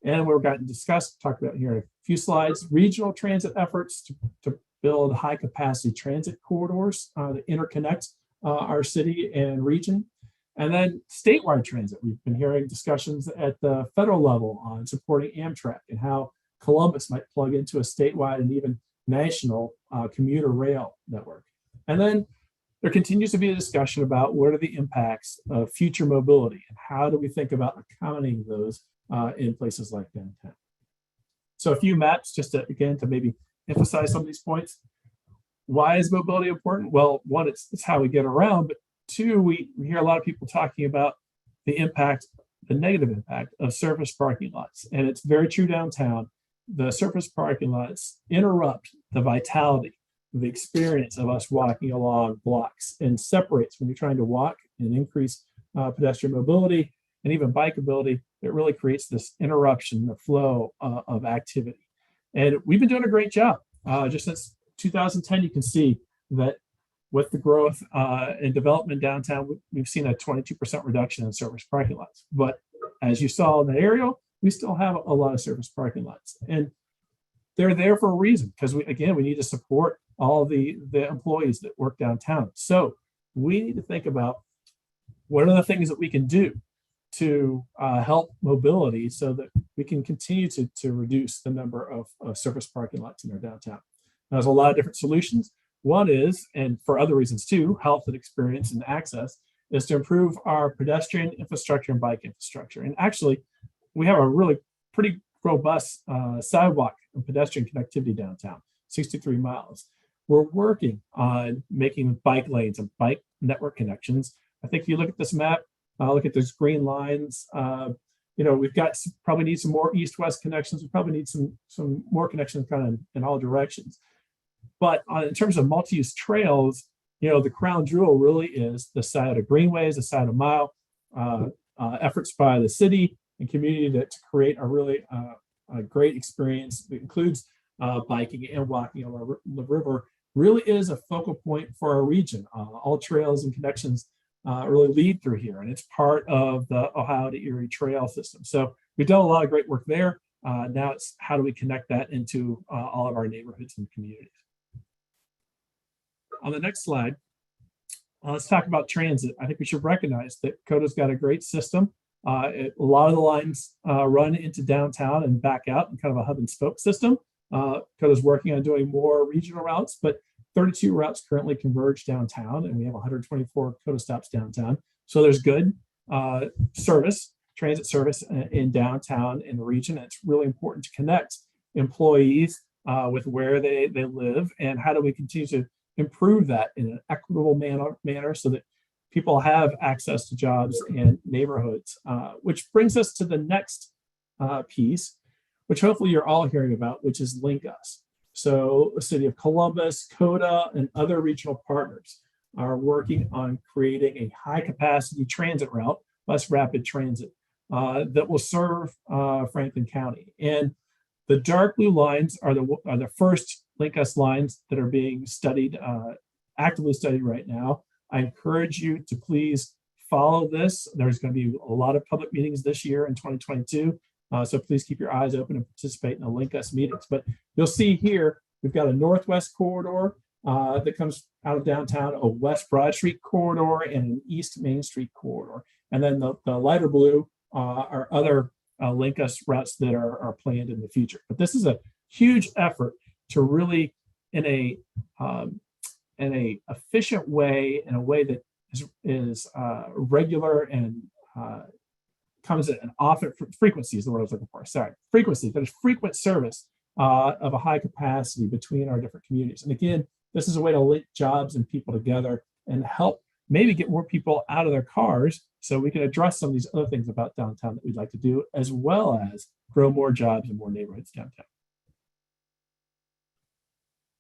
And we're going to talk about here in a few slides, regional transit efforts to build high capacity transit corridors that interconnect our city and region. And then statewide transit. We've been hearing discussions at the federal level on supporting Amtrak and how Columbus might plug into a statewide and even national commuter rail network. And then there continues to be a discussion about what are the impacts of future mobility and how do we think about accommodating those in places like downtown. So a few maps just to maybe emphasize some of these points. Why is mobility important? Well, one, it's how we get around, but two, we hear a lot of people talking about the negative impact of surface parking lots. And it's very true downtown. The surface parking lots interrupt the vitality, the experience of us walking along blocks, and separates when you're trying to walk and increase pedestrian mobility. and even bikeability, it really creates this interruption, the flow of activity. And we've been doing a great job. Just since 2010, you can see that with the growth and development downtown, we've seen a 22% reduction in surface parking lots. But as you saw in the aerial, we still have a lot of surface parking lots. And they're there for a reason, because we need to support all the employees that work downtown. So we need to think about what are the things that we can do to help mobility so that we can continue to reduce the number of surface parking lots in our downtown. Now, there's a lot of different solutions. One is, and for other reasons too, health and experience and access, is to improve our pedestrian infrastructure and bike infrastructure. And actually, we have a really pretty robust sidewalk and pedestrian connectivity downtown, 63 miles. We're working on making bike lanes and bike network connections. I think if you look at this map, look at those green lines, we've got probably need some more east-west connections. We probably need some more connections kind of in all directions. But in terms of multi-use trails, the crown jewel really is the Scioto Greenways, the Scioto Mile, efforts by the city and community to create a really a great experience that includes biking and walking on the river. Really is a focal point for our region. All trails and connections really lead through here, and it's part of the Ohio to Erie Trail system. So we've done a lot of great work there. Now it's how do we connect that into all of our neighborhoods and communities. On the next slide, let's talk about transit. I think we should recognize that COTA's got a great system. A lot of the lines run into downtown and back out in kind of a hub and spoke system. COTA's working on doing more regional routes, but 32 routes currently converge downtown, and we have 124 COTA stops downtown. So there's good transit service in downtown in the region. It's really important to connect employees with where they live, and how do we continue to improve that in an equitable manner so that people have access to jobs and neighborhoods, which brings us to the next piece, which hopefully you're all hearing about, which is Link Us. So the city of Columbus, COTA, and other regional partners are working on creating a high capacity transit route, bus rapid transit, that will serve Franklin County. And the dark blue lines are the first Link Us lines that are being studied, actively studied right now. I encourage you to please follow this. There's going to be a lot of public meetings this year in 2022. So please keep your eyes open and participate in the Link Us meetings. But you'll see here, we've got a northwest corridor that comes out of downtown, a West Broad Street corridor, and an East Main Street corridor. And then the lighter blue are other Link Us routes that are planned in the future. But this is a huge effort to really, in a efficient way, in a way that is regular and comes at an often frequency is the word I was looking for. Sorry, frequency. That is frequent service of a high capacity between our different communities. And again, this is a way to link jobs and people together and help maybe get more people out of their cars so we can address some of these other things about downtown that we'd like to do, as well as grow more jobs and more neighborhoods downtown.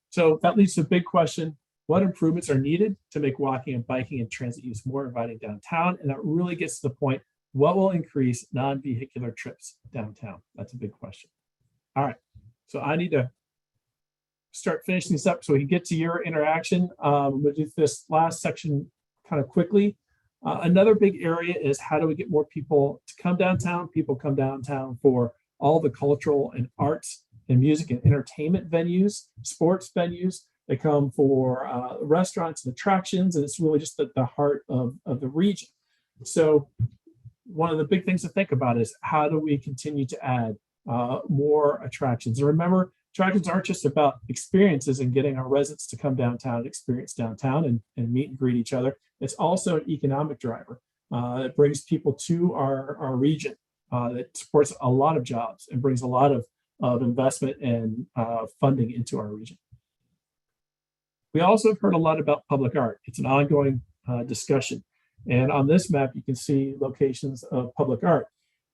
So that leads to a big question. What improvements are needed to make walking and biking and transit use more inviting downtown? And that really gets to the point, what will increase non-vehicular trips downtown? That's a big question. All right, so I need to start finishing this up so we can get to your interaction. We'll do this last section kind of quickly. Another big area is how do we get more people to come downtown? People come downtown for all the cultural and arts and music and entertainment venues, sports venues. They come for restaurants and attractions, and it's really just at the heart of the region. So one of the big things to think about is how do we continue to add more attractions? And remember, attractions aren't just about experiences and getting our residents to come downtown and experience downtown and meet and greet each other. It's also an economic driver. It brings people to our region. That supports a lot of jobs and brings a lot of investment and funding into our region. We also have heard a lot about public art. It's an ongoing discussion. And on this map, you can see locations of public art.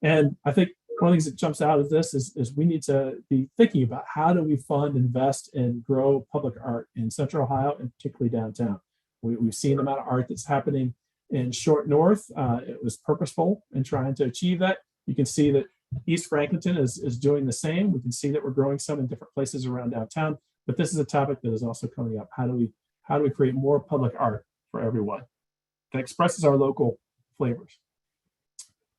And I think one of the things that jumps out of this is we need to be thinking about how do we fund, invest, and grow public art in Central Ohio and particularly downtown. We've seen the amount of art that's happening In Short North, it was purposeful in trying to achieve that. You can see that East Franklinton is doing the same. We can see that we're growing some in different places around downtown, but this is a topic that is also coming up. How do we create more public art for everyone that expresses our local flavors?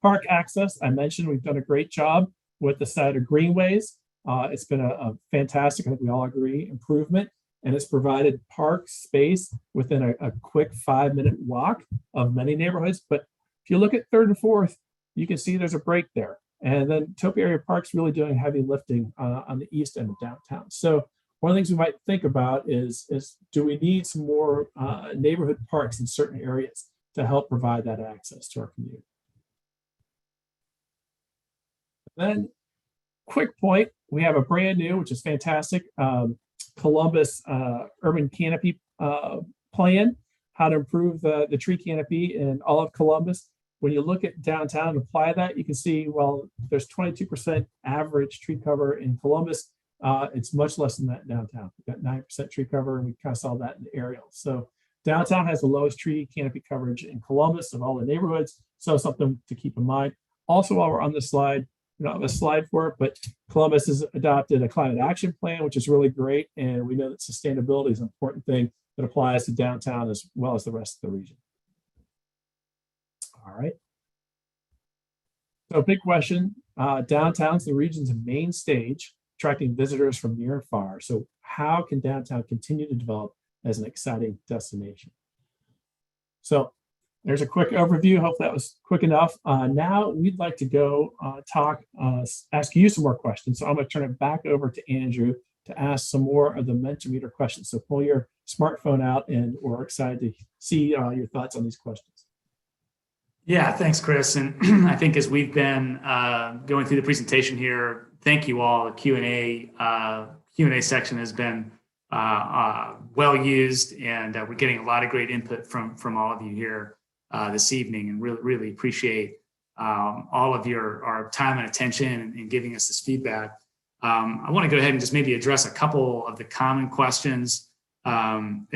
Park access, I mentioned we've done a great job with the Saturday Greenways. It's been a fantastic, I think we all agree, improvement, and it's provided park space within a quick 5-minute walk of many neighborhoods. But if you look at 3rd and 4th, you can see there's a break there. And then Topia Area Park's really doing heavy lifting on the east end of downtown. So one of the things we might think about is do we need some more neighborhood parks in certain areas to help provide that access to our community? Then, quick point, we have a brand new, which is fantastic, Columbus urban canopy plan, how to improve the tree canopy in all of Columbus. When you look at downtown and apply that, you can see, well, there's 22% average tree cover in Columbus. It's much less than that in downtown. We've got 9% tree cover, and we kind of saw that in the aerial. So downtown has the lowest tree canopy coverage in Columbus of all the neighborhoods. So something to keep in mind. Also, while we're on this slide, we don't have a slide for it, but Columbus has adopted a climate action plan, which is really great. And we know that sustainability is an important thing that applies to downtown as well as the rest of the region. All right. So big question, downtown's the region's main stage, attracting visitors from near and far. So how can downtown continue to develop as an exciting destination? So there's a quick overview. Hope that was quick enough. Now we'd like to go ask you some more questions. So I'm going to turn it back over to Andrew to ask some more of the Mentimeter questions. So pull your smartphone out, and we're excited to see your thoughts on these questions. Yeah, thanks, Chris. And I think as we've been going through the presentation here, thank you all. The Q&A section has been well used, and we're getting a lot of great input from all of you here this evening, and really appreciate all of our time and attention and giving us this feedback. I want to go ahead and just maybe address a couple of the common questions and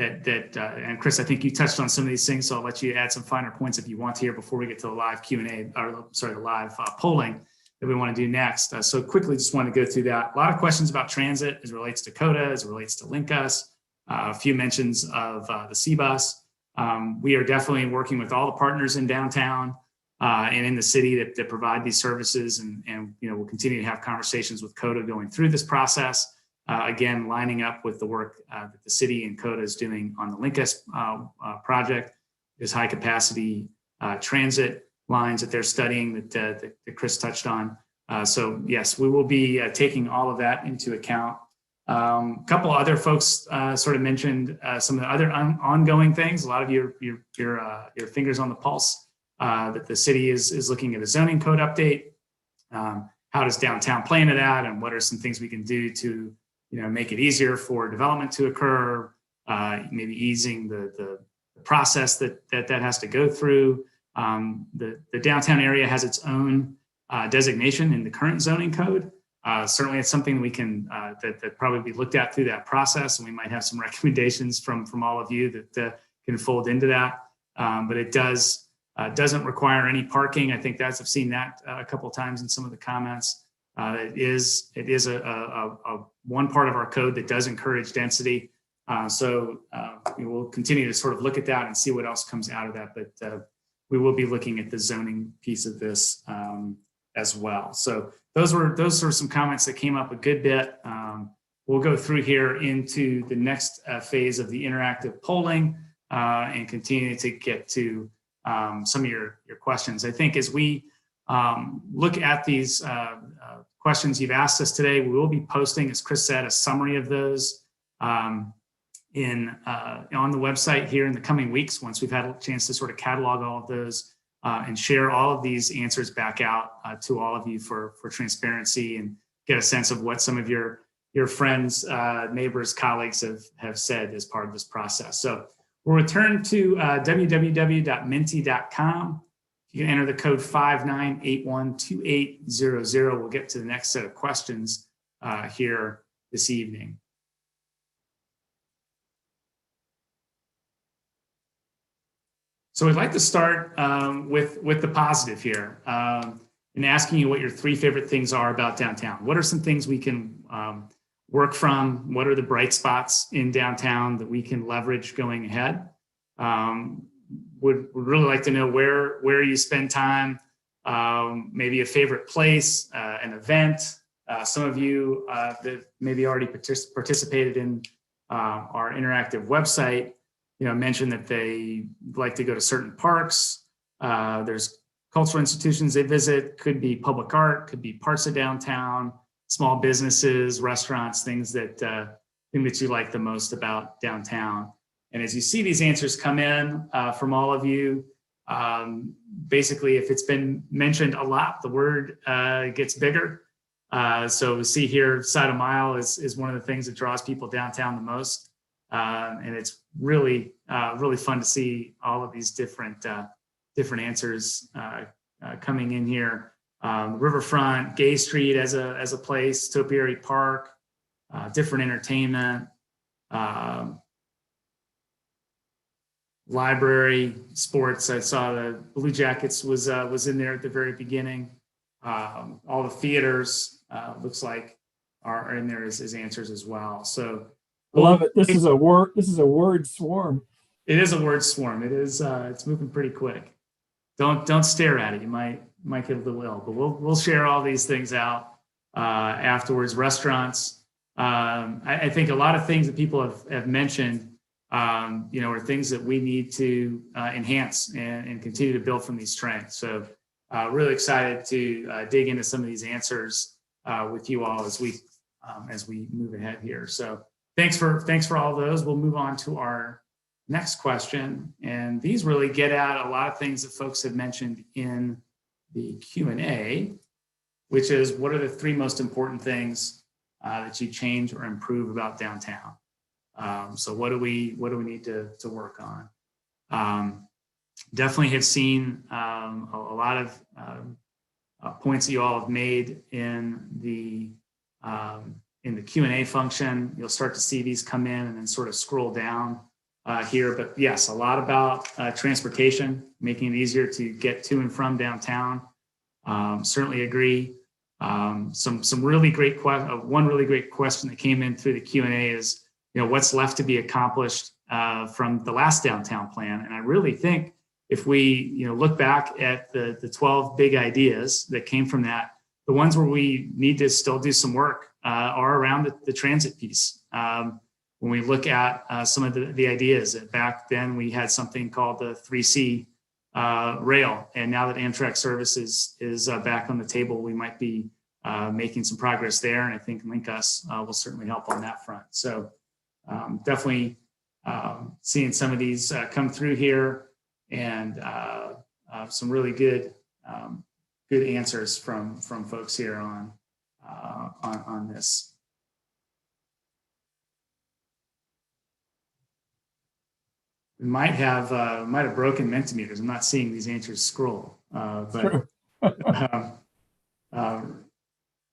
Chris, I think you touched on some of these things, so I'll let you add some finer points if you want to here before we get to the live Q&A, or sorry, the live polling that we want to do next. So quickly, just want to go through that. A lot of questions about transit as it relates to CODA, as it relates to LinkUs, a few mentions of the C-Bus. We are definitely working with all the partners in downtown and in the city that provide these services, and we'll continue to have conversations with CODA going through this process. Again, lining up with the work that the city and CODA is doing on the LinkUs project, is high capacity transit lines that they're studying that Chris touched on. So yes, we will be taking all of that into account. A couple other folks sort of mentioned some of the other ongoing things. A lot of your fingers on the pulse that the city is looking at a zoning code update. How does downtown play into that, and what are some things we can do to make it easier for development to occur, maybe easing the process that has to go through. The downtown area has its own designation in the current zoning code. Certainly it's something we can that probably be looked at through that process, and we might have some recommendations from all of you that can fold into that. But it doesn't require any parking. I think I've seen that a couple of times in some of the comments. It is a one part of our code that does encourage density. So we will continue to sort of look at that and see what else comes out of that. But we will be looking at the zoning piece of this as well. So those are some comments that came up a good bit. We'll go through here into the next phase of the interactive polling and continue to get to some of your questions. I think as we look at these questions you've asked us today, we will be posting, as Chris said, a summary of those on the website here in the coming weeks, once we've had a chance to sort of catalog all of those and share all of these answers back out to all of you for transparency, and get a sense of what some of your friends, neighbors, colleagues have said as part of this process. So we'll return to www.menti.com. You can enter the code 59812800. We'll get to the next set of questions here this evening. So I'd like to start with the positive here and asking you what your 3 favorite things are about downtown. What are some things we can work from? What are the bright spots in downtown that we can leverage going ahead? Would really like to know where you spend time, maybe a favorite place, an event. Some of you that maybe already participated in our interactive website, mentioned that they like to go to certain parks. There's cultural institutions they visit, could be public art, could be parts of downtown, small businesses, restaurants, things that you like the most about downtown. And as you see these answers come in from all of you, basically, if it's been mentioned a lot, the word gets bigger. So see here, Side of Mile is one of the things that draws people downtown the most. And it's really fun to see all of these different answers coming in here. Riverfront, Gay Street as a place, Topiary Park, different entertainment, library, sports. I saw the Blue Jackets was in there at the very beginning. All the theaters looks like are in there as answers as well. So I love it. This is a word swarm. It is a word swarm. It is. It's moving pretty quick. Don't stare at it. You might get a little ill. But we'll share all these things out afterwards. Restaurants. I think a lot of things that people have mentioned, are things that we need to enhance and continue to build from these strengths. So really excited to dig into some of these answers with you all as we move ahead here. So thanks for all those. We'll move on to our next question. And these really get at a lot of things that folks have mentioned in the Q&A, which is, what are the 3 most important things that you change or improve about downtown? So what do we need to work on? Definitely have seen a lot of points that you all have made in the Q&A function. You'll start to see these come in and then sort of scroll down here. But yes, a lot about transportation, making it easier to get to and from downtown. Certainly agree. Some really great one really great question that came in through the Q&A is, what's left to be accomplished from the last downtown plan? And I really think if we, look back at the 12 big ideas that came from that, the ones where we need to still do some work are around the transit piece. When we look at some of the ideas, back then we had something called the 3C rail, and now that Amtrak service is back on the table, we might be making some progress there, and I think LinkUs will certainly help on that front. So definitely seeing some of these come through here, and some really good answers from folks here on this. We might have broken Mentimeters. I'm not seeing these answers scroll, but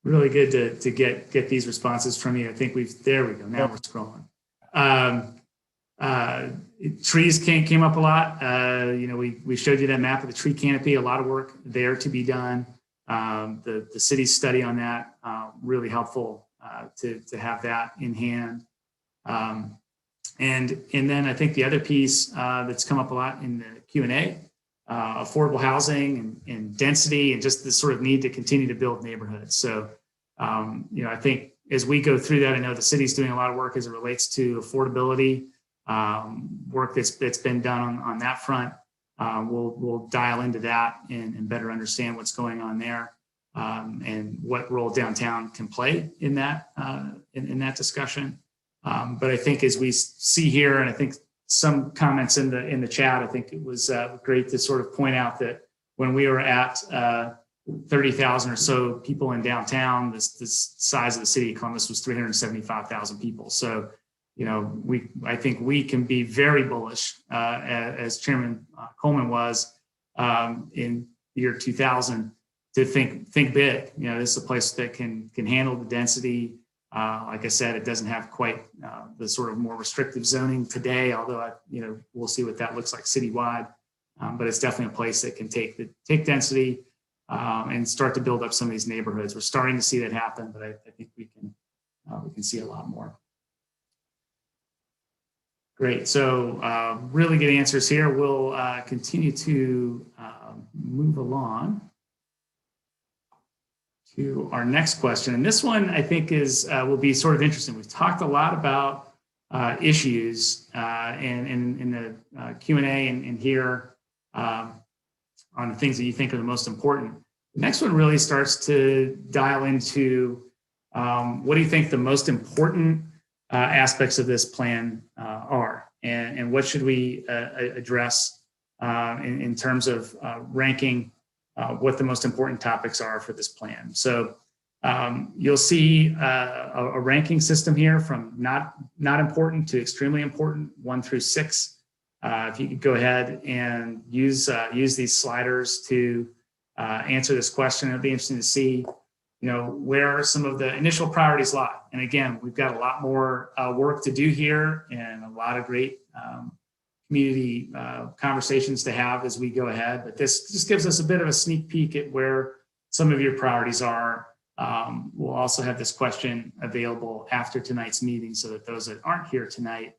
really good to get these responses from you. I think there we go. Now we're scrolling. Trees came up a lot. We showed you that map of the tree canopy. A lot of work there to be done. The city's study on that really helpful to have that in hand. And then I think the other piece that's come up a lot in the Q&A, affordable housing and density, and just the sort of need to continue to build neighborhoods. So, I think as we go through that, I know the city's doing a lot of work as it relates to affordability, work that's been done on that front. We'll dial into that and better understand what's going on there, and what role downtown can play in that discussion. But I think as we see here, and I think some comments in the chat, I think it was great to sort of point out that when we were at 30,000 or so people in downtown, this size of the city of Columbus was 375,000 people. So, I think we can be very bullish, as Chairman Coleman was in the year 2000, to think big. This is a place that can handle the density. Like I said, it doesn't have quite the sort of more restrictive zoning today, although we'll see what that looks like citywide. but it's definitely a place that can take density and start to build up some of these neighborhoods. We're starting to see that happen, but I think we can see a lot more. Great. So really good answers here. We'll continue to move along to our next question. And this one I think will be sort of interesting. We've talked a lot about issues in the Q&A and here on the things that you think are the most important. The next one really starts to dial into what do you think the most important aspects of this plan are, and what should we address in terms of ranking what the most important topics are for this plan. So you'll see a ranking system here from not important to extremely important, 1 through 6. If you could go ahead and use these sliders to answer this question, it'd be interesting to see, where some of the initial priorities lie. And again, we've got a lot more work to do here and a lot of great community conversations to have as we go ahead. But this just gives us a bit of a sneak peek at where some of your priorities are. We'll also have this question available after tonight's meeting so that those that aren't here tonight,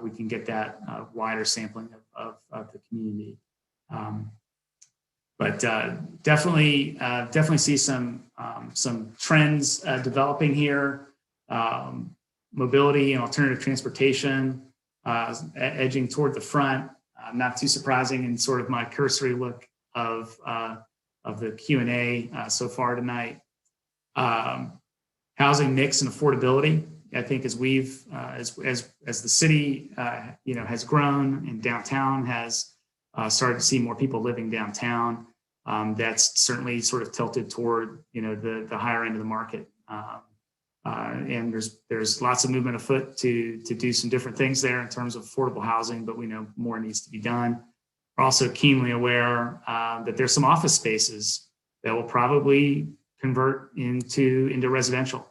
we can get that wider sampling of the community. But definitely see some trends developing here. Mobility and alternative transportation edging toward the front. Not too surprising in sort of my cursory look of the Q&A so far tonight. Housing mix and affordability. I think as we've as the city has grown and downtown has started to see more people living downtown, that's certainly sort of tilted toward the higher end of the market. And there's lots of movement afoot to do some different things there in terms of affordable housing, but we know more needs to be done. We're also keenly aware that there's some office spaces that will probably convert into residential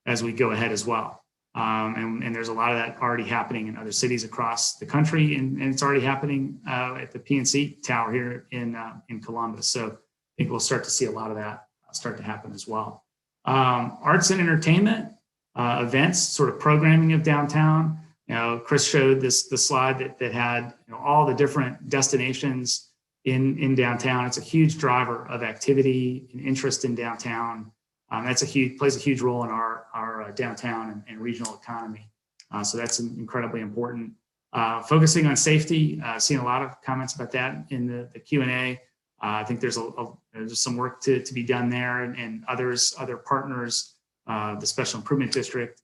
as we go ahead as well. And there's a lot of that already happening in other cities across the country, and it's already happening at the PNC Tower here in Columbus. So I think we'll start to see a lot of that start to happen as well. Arts and entertainment, events, sort of programming of downtown. Chris showed the slide that had all the different destinations in downtown. It's a huge driver of activity and interest in downtown. Plays a huge role in our downtown and regional economy. So that's incredibly important. Focusing on safety, seeing a lot of comments about that in the Q&A. I think there's some work to be done there, and other partners, the Special Improvement District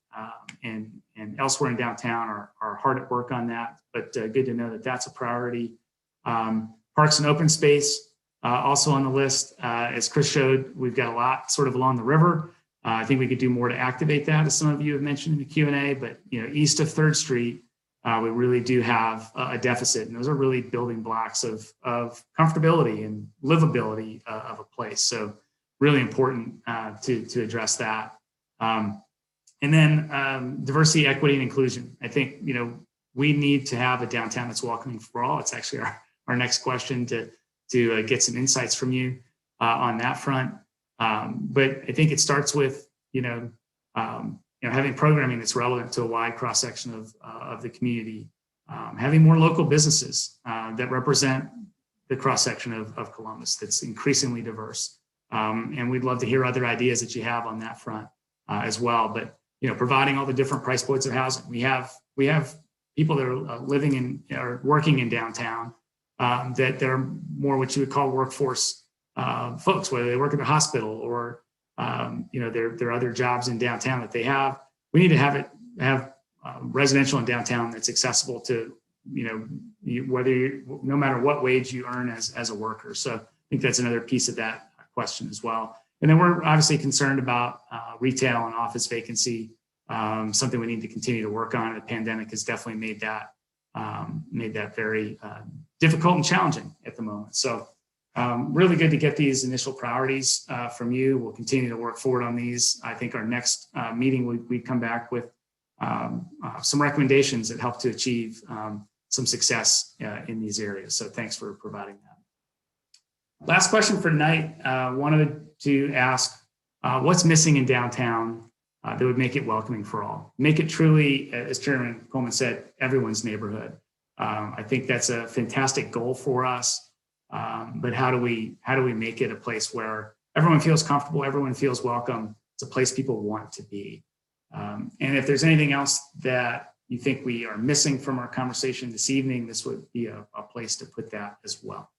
and elsewhere in downtown are hard at work on that. But good to know that that's a priority. Parks and open space. Also on the list, as Chris showed, we've got a lot sort of along the river. I think we could do more to activate that, as some of you have mentioned in the Q&A, but east of 3rd Street, we really do have a deficit, and those are really building blocks of comfortability and livability of a place. So really important to address that. And then diversity, equity, and inclusion. I think, we need to have a downtown that's welcoming for all. It's actually our next question to get some insights from you on that front. But I think it starts with, having programming that's relevant to a wide cross-section of the community, having more local businesses that represent the cross-section of Columbus that's increasingly diverse. And we'd love to hear other ideas that you have on that front as well. But, providing all the different price points of housing. We have people that are living in or working in downtown that they're more what you would call workforce folks, whether they work at the hospital or there are other jobs in downtown that they have. We need to have residential in downtown that's accessible to no matter what wage you earn as a worker. So I think that's another piece of that question as well. And then we're obviously concerned about retail and office vacancy, something we need to continue to work on. The pandemic has definitely made that very difficult and challenging at the moment. So really good to get these initial priorities from you. We'll continue to work forward on these. I think our next meeting, we come back with some recommendations that help to achieve some success in these areas. So thanks for providing that. Last question for tonight. Wanted to ask, what's missing in downtown that would make it welcoming for all? Make it truly, as Chairman Coleman said, everyone's neighborhood. I think that's a fantastic goal for us. But how do we make it a place where everyone feels comfortable, everyone feels welcome? It's a place people want to be. And if there's anything else that you think we are missing from our conversation this evening, this would be a place to put that as well.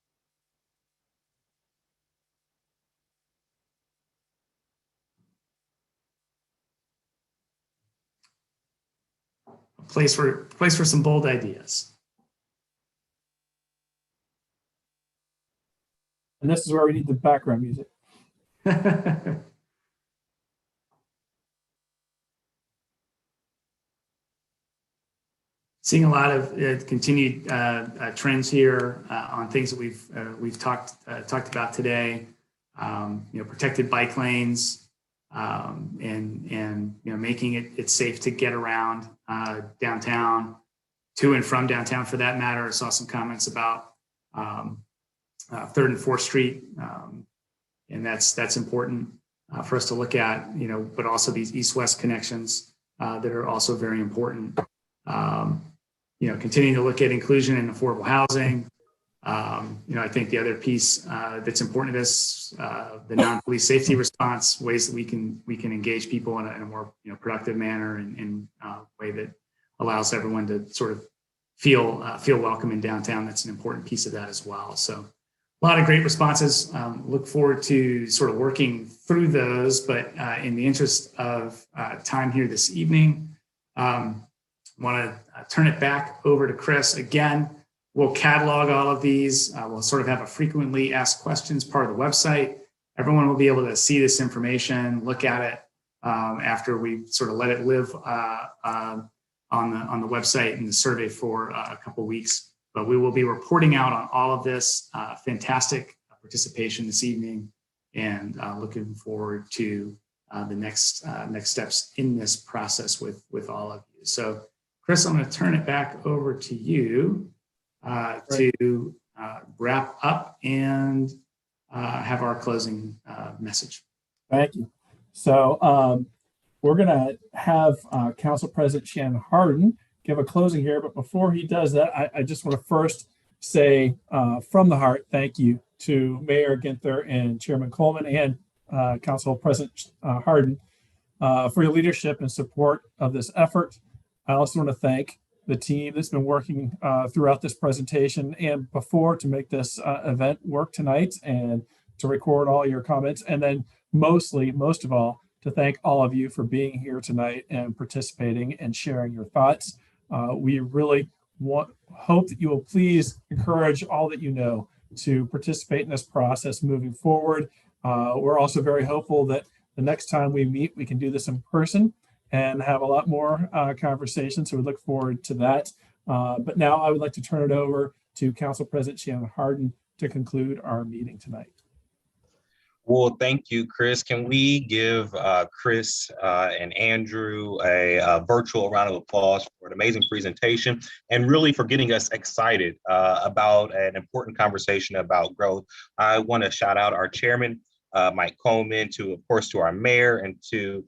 A place for some bold ideas. And this is where we need the background music. Seeing a lot of continued trends here on things that we've talked about today. Protected bike lanes and making it safe to get around downtown, to and from downtown for that matter. I saw some comments about 3rd and 4th Street, and that's important for us to look at. But also these east-west connections that are also very important. Continuing to look at inclusion in affordable housing. I think the other piece that's important to this, the non-police safety response, ways that we can engage people in a more productive manner and a way that allows everyone to sort of feel welcome in downtown. That's an important piece of that as well. So a lot of great responses. Look forward to sort of working through those, but in the interest of time here this evening, want to turn it back over to Chris. Again, we'll catalog all of these. We'll sort of have a frequently asked questions part of the website. Everyone will be able to see this information, look at it after we sort of let it live on the website and the survey for a couple of weeks. But we will be reporting out on all of this. Fantastic participation this evening, and looking forward to the next steps in this process with all of you. So, Chris, I'm going to turn it back over to you to wrap up and have our closing message. Thank you. So we're going to have Council President Shannon Hardin give a closing here. But before he does that, I just want to first say from the heart, thank you to Mayor Ginther and Chairman Coleman and Council President Hardin for your leadership and support of this effort. I also want to thank the team that's been working throughout this presentation and before to make this event work tonight and to record all your comments. And then most of all, to thank all of you for being here tonight and participating and sharing your thoughts. We really hope that you will please encourage all that you know to participate in this process moving forward. We're also very hopeful that the next time we meet, we can do this in person and have a lot more conversation. So we look forward to that. But now I would like to turn it over to Council President Shannon Hardin to conclude our meeting tonight. Well, thank you, Chris. Can we give Chris and Andrew a virtual round of applause for an amazing presentation and really for getting us excited about an important conversation about growth. I want to shout out our chairman, Mike Coleman, of course, to our mayor, and to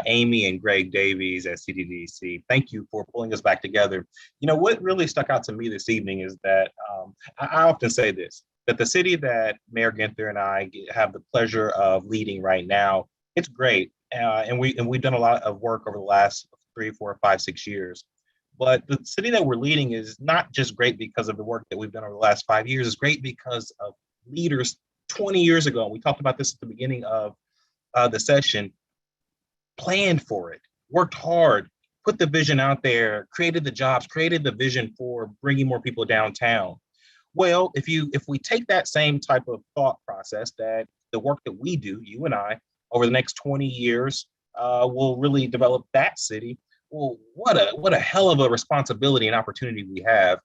Amy and Greg Davies at CDDC. Thank you for pulling us back together. What really stuck out to me this evening is that I often say this, that the city that Mayor Ginther and I have the pleasure of leading right now, it's great. And we've done a lot of work over the last 3, 4, 5, 6 years. But the city that we're leading is not just great because of the work that we've done over the last 5 years. It's great because of leaders 20 years ago. And we talked about this at the beginning of the session. Planned for it, worked hard, put the vision out there, created the jobs, created the vision for bringing more people downtown. Well, if we take that same type of thought process, that the work that we do, you and I, over the next 20 years, will really develop that city. Well, what a hell of a responsibility and opportunity we have.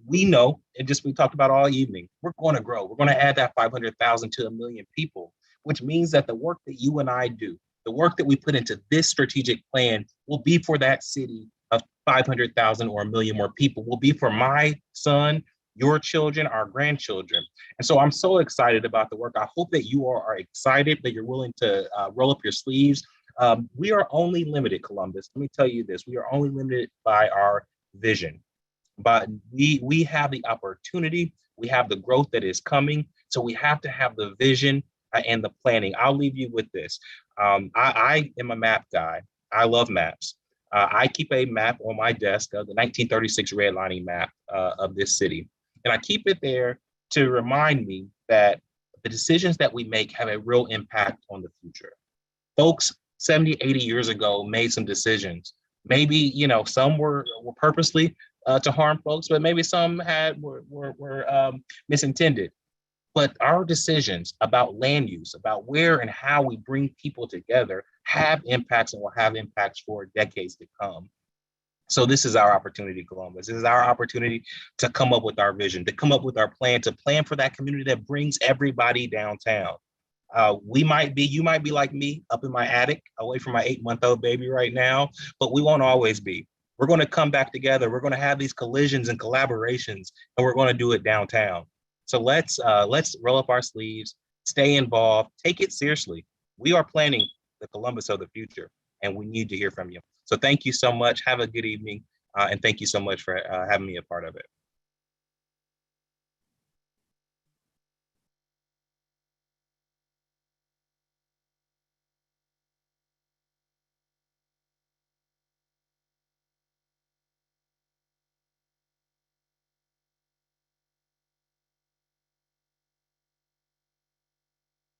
We know, and just we talked about all evening, we're going to grow. We're going to add that 500,000 to 1 million people, which means that the work that you and I do, the work that we put into this strategic plan will be for that city of 500,000 or 1 million more people will be for my son, your children, our grandchildren. And so I'm so excited about the work. I hope that you are excited, that you're willing to roll up your sleeves. We are only limited, Columbus. Let me tell you this, we are only limited by our vision, but we have the opportunity, we have the growth that is coming. So we have to have the vision and the planning. I'll leave you with this. I am a map guy. I love maps. I keep a map on my desk of the 1936 redlining map of this city. And I keep it there to remind me that the decisions that we make have a real impact on the future. Folks 70, 80 years ago made some decisions. Maybe, you know, some were purposely to harm folks, but maybe some were misintended. But our decisions about land use, about where and how we bring people together have impacts and will have impacts for decades to come. So this is our opportunity, Columbus. This is our opportunity to come up with our vision, to come up with our plan, to plan for that community that brings everybody downtown. You might be like me, up in my attic, away from my 8-month-old baby right now, but we won't always be. We're going to come back together. We're going to have these collisions and collaborations, and we're going to do it downtown. So let's roll up our sleeves, stay involved, take it seriously. We are planning the Columbus of the future, and we need to hear from you. So thank you so much. Have a good evening, and thank you so much for having me a part of it.